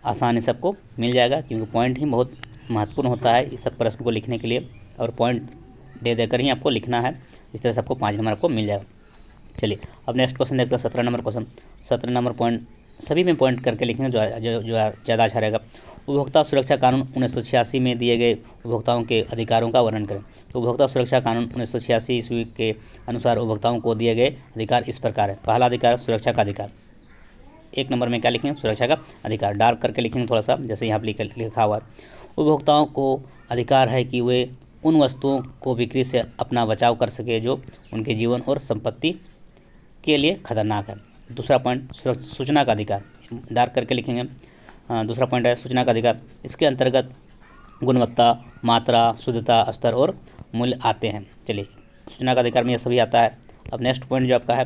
आसानी से आपको मिल जाएगा, क्योंकि पॉइंट ही बहुत महत्वपूर्ण होता है इस सब प्रश्न को लिखने के लिए, और पॉइंट दे देकर ही आपको लिखना है। इस तरह से आपको 5 नंबर आपको मिल जाएगा। चलिए अब नेक्स्ट क्वेश्चन देखते हैं, 17 नंबर क्वेश्चन। 17 नंबर पॉइंट सभी में पॉइंट करके लिखेंगे जो ज़्यादा अच्छा रहेगा। उपभोक्ता सुरक्षा कानून 1986 में दिए गए उपभोक्ताओं के अधिकारों का वर्णन करें। तो उपभोक्ता सुरक्षा कानून 1986 ईस्वी के अनुसार उपभोक्ताओं को दिए गए अधिकार इस प्रकार है। पहला अधिकार, सुरक्षा का अधिकार। 1 नंबर में क्या लिखेंगे? सुरक्षा का अधिकार। डार्क करके लिखेंगे थोड़ा सा, जैसे यहाँ पर लिखा हुआ है। उपभोक्ताओं को अधिकार है कि वे उन वस्तुओं को बिक्री से अपना बचाव कर सके जो उनके जीवन और संपत्ति के लिए खतरनाक है। दूसरा पॉइंट, सूचना का अधिकार। डार्क करके लिखेंगे। दूसरा पॉइंट है सूचना का अधिकार। इसके अंतर्गत गुणवत्ता, मात्रा, शुद्धता, स्तर और मूल्य आते हैं। चलिए, सूचना का अधिकार में यह सभी आता है। अब नेक्स्ट पॉइंट जो आपका है,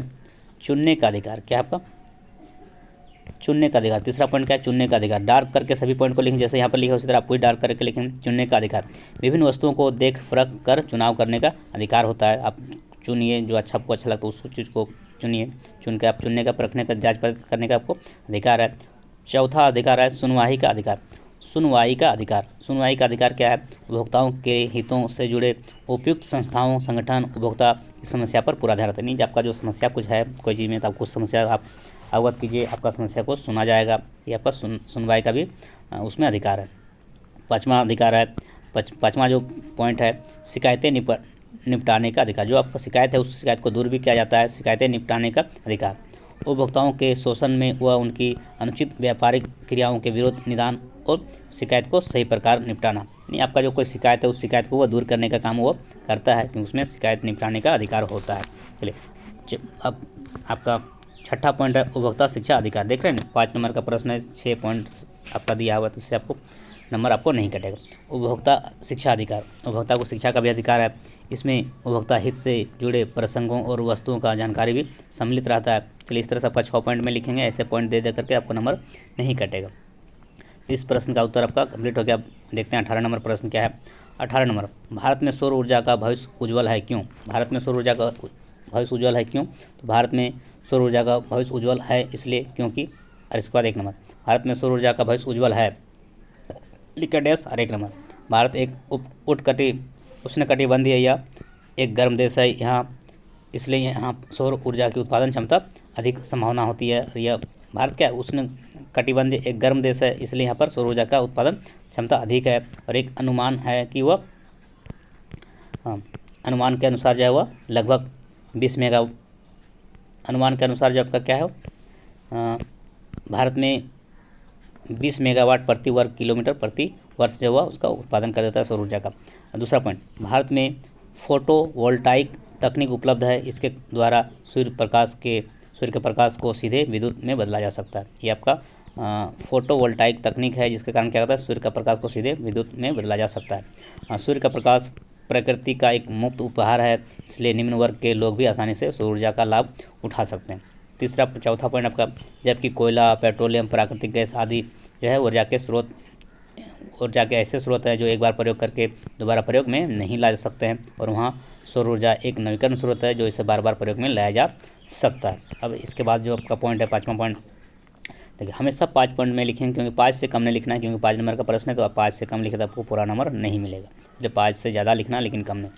चुनने का अधिकार। क्या आपका? चुनने का अधिकार। तीसरा पॉइंट क्या है? चुनने का अधिकार। डार्क करके सभी पॉइंट को लिखें, जैसे यहाँ पर लिखा उसी तरह आपको ही डार्क करके लिखेंगे। चुनने का अधिकार, विभिन्न वस्तुओं को देख परख कर चुनाव करने का अधिकार होता है। आप चुनिए, जो अच्छा आपको अच्छा लगता है उस चीज़ को चुनिए। चुन के आप चुनने का, परखने का, जांच परख करने का आपको अधिकार है। चौथा अधिकार है सुनवाई का अधिकार। सुनवाई का अधिकार। सुनवाई का अधिकार क्या है? उपभोक्ताओं के हितों से जुड़े उपयुक्त संस्थाओं, संगठन उपभोक्ता की समस्या पर पूरा ध्यान रखते हैं। आपका जो समस्या कुछ है कोई चीज़ में, तो आपको समस्या आप अवगत कीजिए, आपका समस्या को सुना जाएगा। ये आपका सुनवाई का भी उसमें अधिकार है। पाँचवा अधिकार है, पाँचवा जो पॉइंट है, शिकायतें निपटाने का अधिकार। जो आपका शिकायत है उस शिकायत को दूर भी किया जाता है। शिकायतें निपटाने का अधिकार। उपभोक्ताओं के शोषण में व उनकी अनुचित व्यापारिक क्रियाओं के विरोध निदान और शिकायत को सही प्रकार निपटाना। यानी आपका जो कोई शिकायत है उस शिकायत को वह दूर करने का काम वो करता है, क्योंकि उसमें शिकायत निपटाने का अधिकार होता है। चलिए अब आपका छठा पॉइंट है उपभोक्ता शिक्षा अधिकार। देख रहे हैं ना, 5 नंबर का प्रश्न है, 6 पॉइंट आपका दिया हुआ है, तो इससे आपको नंबर आपको नहीं कटेगा। उपभोक्ता शिक्षा अधिकार। उपभोक्ता को शिक्षा का भी अधिकार है। इसमें उपभोक्ता हित से जुड़े प्रसंगों और वस्तुओं का जानकारी भी सम्मिलित रहता है। चलिए इस तरह से आपका 6 पॉइंट में लिखेंगे, ऐसे पॉइंट दे करके आपको नंबर नहीं कटेगा। इस प्रश्न का उत्तर आपका कंप्लीट हो गया। अब देखते हैं 18 नंबर प्रश्न क्या है। 18 नंबर, भारत में सौर ऊर्जा का भविष्य उज्ज्वल है क्यों? भारत में सौर ऊर्जा का भविष्य उज्ज्वल है क्यों? तो भारत में सौर ऊर्जा का भविष्य उज्ज्वल है इसलिए क्योंकि, और इसके बाद 1 नंबर, भारत में सौर ऊर्जा का भविष्य उज्ज्वल है लिखा डैश। और 1 नंबर, भारत एक उष्णकटिबंधीय या एक गर्म देश है, यहाँ इसलिए यहाँ सौर ऊर्जा की उत्पादन क्षमता अधिक संभावना होती है। और यह भारत क्या है? उष्णकटिबंधीय एक गर्म देश है, इसलिए यहाँ पर सौर ऊर्जा का उत्पादन क्षमता अधिक है। और एक अनुमान है कि वह अनुमान के अनुसार जो है वह लगभग 20 मेगा, अनुमान के अनुसार जो आपका क्या है, भारत में 20 मेगावाट प्रति वर्ग किलोमीटर प्रति वर्ष जो हुआ उसका उत्पादन कर देता है सौर ऊर्जा का। दूसरा पॉइंट, भारत में फोटोवोल्टाइक तकनीक उपलब्ध है, इसके द्वारा सूर्य के प्रकाश को सीधे विद्युत में बदला जा सकता है। ये आपका फोटोवोल्टाइक तकनीक है, जिसके कारण क्या होता है, सूर्य का प्रकाश को सीधे विद्युत में बदला जा सकता है। सूर्य का प्रकाश प्रकृति का एक मुफ्त उपहार है, इसलिए निम्न वर्ग के लोग भी आसानी से सौर ऊर्जा का लाभ उठा सकते हैं। चौथा पॉइंट आपका, जबकि कोयला, पेट्रोलियम, प्राकृतिक गैस आदि जो है ऊर्जा के ऐसे स्रोत हैं जो एक बार प्रयोग करके दोबारा प्रयोग में नहीं ला सकते हैं, और वहाँ सौर ऊर्जा एक नवीकरण स्रोत है जो इसे बार बार प्रयोग में लाया जा सकता है। अब इसके बाद जो आपका पॉइंट है 5वां पॉइंट, देखिए हमेशा 5 पॉइंट में लिखें, क्योंकि 5 से कम नहीं लिखना है, क्योंकि 5 नंबर का प्रश्न है, तो आप 5 से कम लिखे तो आपको पूरा नंबर नहीं मिलेगा। इसलिए 5 से ज़्यादा लिखना, लेकिन कम नहीं।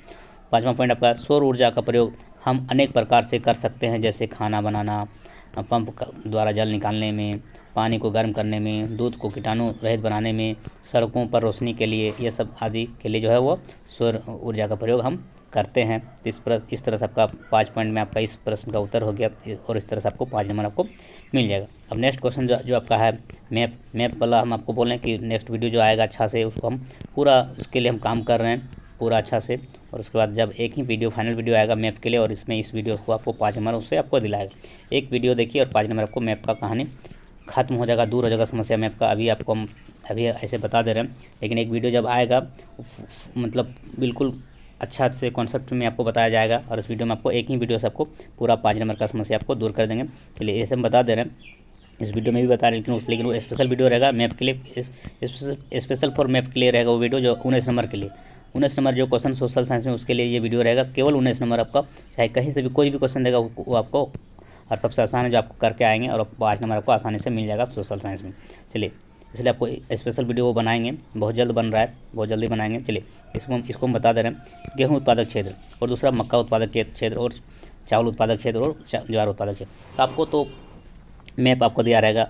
5वां पॉइंट आपका, सौर ऊर्जा का प्रयोग हम अनेक प्रकार से कर सकते हैं, जैसे खाना बनाना, पंप द्वारा जल निकालने में, पानी को गर्म करने में, दूध को कीटाणु रहित बनाने में, सड़कों पर रोशनी के लिए, ये सब आदि के लिए जो है वो सौर ऊर्जा का प्रयोग हम करते हैं। इस तरह से आपका 5 पॉइंट में आपका इस प्रश्न का उत्तर हो गया, और इस तरह से आपको 5 नंबर आपको मिल जाएगा। अब नेक्स्ट क्वेश्चन जो आपका है मैप वाला, हम आपको बोल रहे हैं कि नेक्स्ट वीडियो जो आएगा अच्छा से उसको हम पूरा, उसके लिए हम काम कर रहे हैं पूरा अच्छा से, और उसके बाद जब एक ही वीडियो फाइनल वीडियो आएगा मैप के लिए, और इसमें इस वीडियो को आपको 5 नंबर उससे आपको दिलाएगा। एक वीडियो देखिए और 5 नंबर आपको मैप का कहानी ख़त्म हो जाएगा, दूर हो जाएगा समस्या मैप का। अभी ऐसे बता दे रहे हैं, लेकिन एक वीडियो जब आएगा मतलब बिल्कुल अच्छा से कॉन्सेप्ट में आपको बताया जाएगा, और इस वीडियो में आपको एक ही वीडियो से आपको पूरा 5 नंबर का समस्या आपको दूर कर देंगे। चलिए ऐसे हम बता दे रहे हैं, इस वीडियो में भी बता रहे हैं, लेकिन वो स्पेशल वीडियो रहेगा मैप के लिए, स्पेशल फॉर मैप के लिए रहेगा वो वीडियो, जो 19 नंबर के लिए, 19 नंबर जो क्वेश्चन सोशल साइंस में उसके लिए ये वीडियो रहेगा। केवल 19 नंबर आपका, चाहे कहीं से भी कोई भी क्वेश्चन देगा वो आपको, और सबसे आसान है जो आपको करके आएंगे, और 5 नंबर आपको आसानी से मिल जाएगा सोशल साइंस में। चलिए इसलिए आपको स्पेशल वीडियो वो बनाएंगे, बहुत जल्द बन रहा है, बहुत जल्दी बनाएंगे। चलिए इसको हम बता दे रहे हैं, गेहूँ उत्पादक क्षेत्र, और दूसरा मक्का उत्पादक क्षेत्र, और चावल उत्पादक क्षेत्र, और ज्वार उत्पादक क्षेत्र। तो आपको तो मैप आपको दिया रहेगा,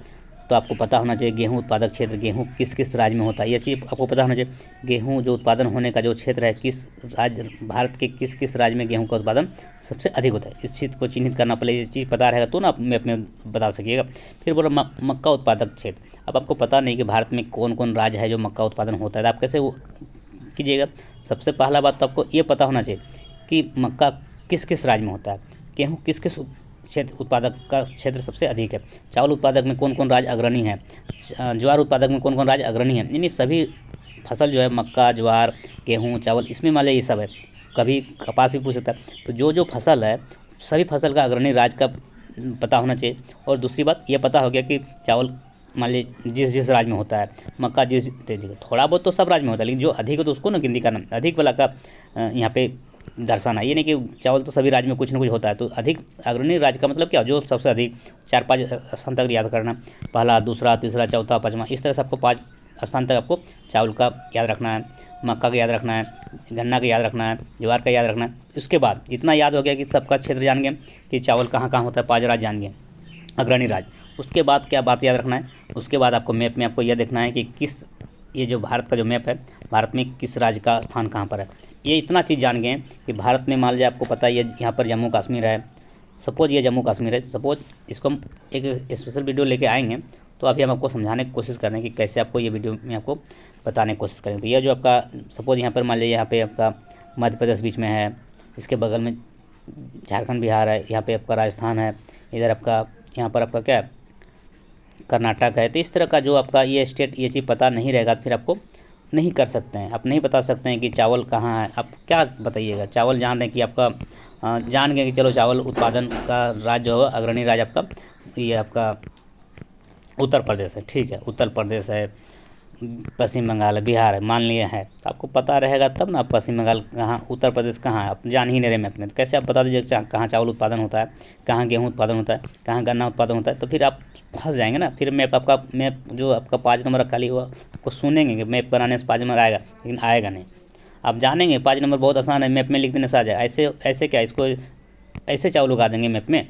तो आपको पता होना चाहिए गेहूं उत्पादक क्षेत्र, गेहूं किस किस राज्य में होता है, ये चीज़ आपको पता होना चाहिए। गेहूं जो उत्पादन होने का जो क्षेत्र है, किस राज्य, भारत के किस किस राज्य में गेहूं का उत्पादन सबसे अधिक होता है, इस चीज़ को चिन्हित करना पड़ेगा। ये चीज़ पता रहेगा तो ना आप मैप में बता सकिएगा। फिर बोला मक्का उत्पादक क्षेत्र, अब आपको पता नहीं कि भारत में कौन कौन राज्य है जो मक्का उत्पादन होता है, तो आप कैसे वो कीजिएगा। सबसे पहला बात तो आपको ये पता होना चाहिए कि मक्का किस किस राज्य में होता है, गेहूँ किस किस क्षेत्र उत्पादक का क्षेत्र सबसे अधिक है, चावल उत्पादक में कौन कौन राज्य अग्रणी है, ज्वार उत्पादक में कौन कौन राज्य अग्रणी है। यानी सभी फसल जो है, मक्का, ज्वार, गेहूँ, चावल, इसमें मान लीजिए ये सब है। कभी कपास भी पूछ सकता है। तो जो जो फसल है, सभी फसल का अग्रणी राज्य का पता होना चाहिए। और दूसरी बात ये पता हो गया कि चावल मान लीजिए जिस जिस राज्य में होता है, मक्का जिस, थोड़ा बहुत तो सब राज्य में होता है, लेकिन जो अधिक है तो उसको ना गिनती करना, अधिक वाला का यहाँ पे दर्शाना। ये नहीं कि चावल तो सभी राज्य में कुछ ना कुछ होता है। तो अधिक अग्रणी राज्य का मतलब क्या, जो सबसे अधिक 4-5 स्थान तक याद करना, पहला, दूसरा, तीसरा, चौथा, पाँचवा, इस तरह से आपको 5 स्थान तक आपको चावल का याद रखना है, मक्का का याद रखना है, गन्ना का याद रखना है, ज्वार का याद रखना है। उसके बाद इतना याद हो गया कि सबका क्षेत्र जान गए कि चावल कहाँ कहाँ होता है, 5 राज्य जान गए अग्रणी राज्य। उसके बाद क्या बात याद रखना है, उसके बाद आपको मैप में आपको यह देखना है कि किस, ये जो भारत का जो मैप है, भारत में किस राज्य का स्थान कहाँ पर है। ये इतना चीज़ जान गए कि भारत में मान लीजिए आपको पता है ये यहाँ पर जम्मू कश्मीर है, सपोज ये जम्मू कश्मीर है, सपोज इसको हम एक स्पेशल वीडियो लेके आएंगे, तो अभी हम आपको समझाने की कोशिश कर रहे हैं कि कैसे आपको ये वीडियो में आपको बताने की कोशिश करेंगे। तो ये जो आपका सपोज यहाँ पर मान लीजिए, यहाँ पे आपका मध्य प्रदेश बीच में है, इसके बगल में झारखंड बिहार है, यहाँ पे आपका राजस्थान है, इधर आपका यहाँ पर आपका क्या है, कर्नाटक है। तो इस तरह का जो आपका ये स्टेट, ये चीज़ पता नहीं रहेगा तो फिर आपको नहीं कर सकते हैं, आप नहीं बता सकते हैं कि चावल कहाँ है। आप क्या बताइएगा, चावल जान रहे हैं कि आपका जान गए कि चलो चावल उत्पादन का राज्य जो है, अग्रणी राज्य आपका ये आपका उत्तर प्रदेश है, ठीक है, उत्तर प्रदेश है, पश्चिम बंगाल है, बिहार है, मान लिया है। तो आपको पता रहेगा तब ना, पश्चिम बंगाल कहाँ, उत्तर प्रदेश कहाँ है, आप जान ही नहीं रहे मैप में, तो कैसे आप बता दीजिए कहाँ चावल उत्पादन होता है, कहाँ गेहूँ उत्पादन होता है, कहाँ गन्ना उत्पादन होता है। तो फिर आप फंस जाएंगे ना। फिर मैप जो आपका 5 नंबर खाली हुआ, आपको सुनेंगे कि मैप बनाने से 5 नंबर आएगा, लेकिन आएगा नहीं। आप जानेंगे 5 नंबर बहुत आसान है, मैप में लिख देने से आ जाए। ऐसे क्या, इसको ऐसे चावल उगा देंगे मैप में,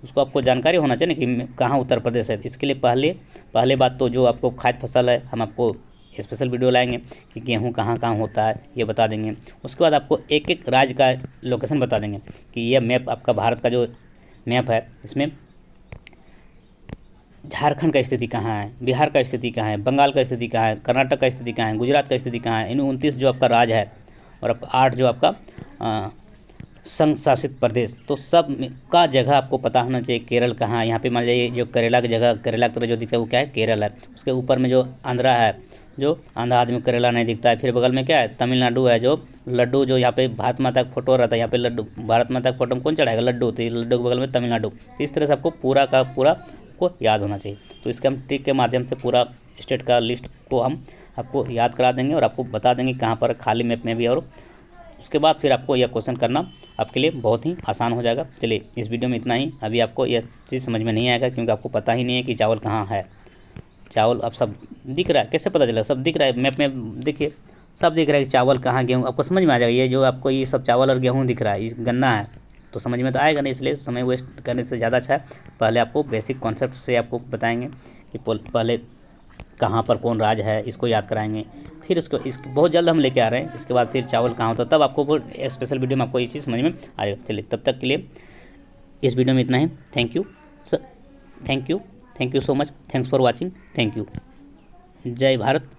उसको आपको जानकारी होना चाहिए ना कि कहाँ उत्तर प्रदेश है। इसके लिए पहले बात तो जो आपको खाद्य फसल है, हम आपको स्पेशल वीडियो लाएंगे कि गेहूँ कहाँ कहाँ होता है, ये बता देंगे। उसके बाद आपको एक एक राज्य का लोकेशन बता देंगे कि यह मैप आपका भारत का जो मैप है, इसमें झारखंड का स्थिति कहाँ है, बिहार का स्थिति कहाँ है, बंगाल का स्थिति कहाँ है, कर्नाटक का स्थिति कहाँ है, गुजरात का स्थिति कहाँ है, इन 29 जो आपका राज्य है, और आपका 8 जो आपका संघ शासित प्रदेश, तो सब का जगह आपको पता होना चाहिए। केरल कहाँ है, यहाँ पे मान लीजिए जो करेला की जगह, करेला की तरह जो दिखता है वो क्या है, केरल है। उसके ऊपर में जो आंध्रा है, जो आंध्रा आदमी करेला नहीं दिखता है। फिर बगल में क्या है, तमिलनाडु है, जो लड्डू, जो यहाँ पे भारत माता का फोटो रहता है, यहाँ पे लड्डू, भारत माता का फोटो में कौन चढ़ाएगा, लड्डू, तो लड्डू के बगल में तमिलनाडु। इस तरह से आपको पूरा का पूरा को याद होना चाहिए। तो इसके हम ट्रिक के माध्यम से पूरा स्टेट का लिस्ट को हम आपको याद करा देंगे, और आपको बता देंगे कहाँ पर खाली मैप में भी, और उसके बाद फिर आपको यह क्वेश्चन करना आपके लिए बहुत ही आसान हो जाएगा। चलिए इस वीडियो में इतना ही। अभी आपको यह चीज़ समझ में नहीं आएगा क्योंकि आपको पता ही नहीं है कि चावल कहाँ है। चावल अब सब दिख रहा है, कैसे पता चला, सब दिख रहा है मैप में, देखिए सब दिख रहा है कि चावल कहाँ, गेहूँ, आपको समझ में आ जाएगा। ये जो आपको ये सब चावल और गेहूँ दिख रहा है, ये गन्ना है, तो समझ में तो आएगा नहीं। इसलिए समय वेस्ट करने से ज़्यादा अच्छा है पहले आपको बेसिक कॉन्सेप्ट से आपको बताएंगे कि पहले कहाँ पर कौन राज्य है, इसको याद कराएंगे। फिर इसको बहुत जल्द हम लेके आ रहे हैं। इसके बाद फिर चावल कहाँ होता है, तब आपको वो स्पेशल वीडियो में आपको ये चीज़ समझ में आएगा। चलिए तब तक के लिए इस वीडियो में इतना ही। Thank you sir, thank you so much, thanks for watching, thank you. जय भारत।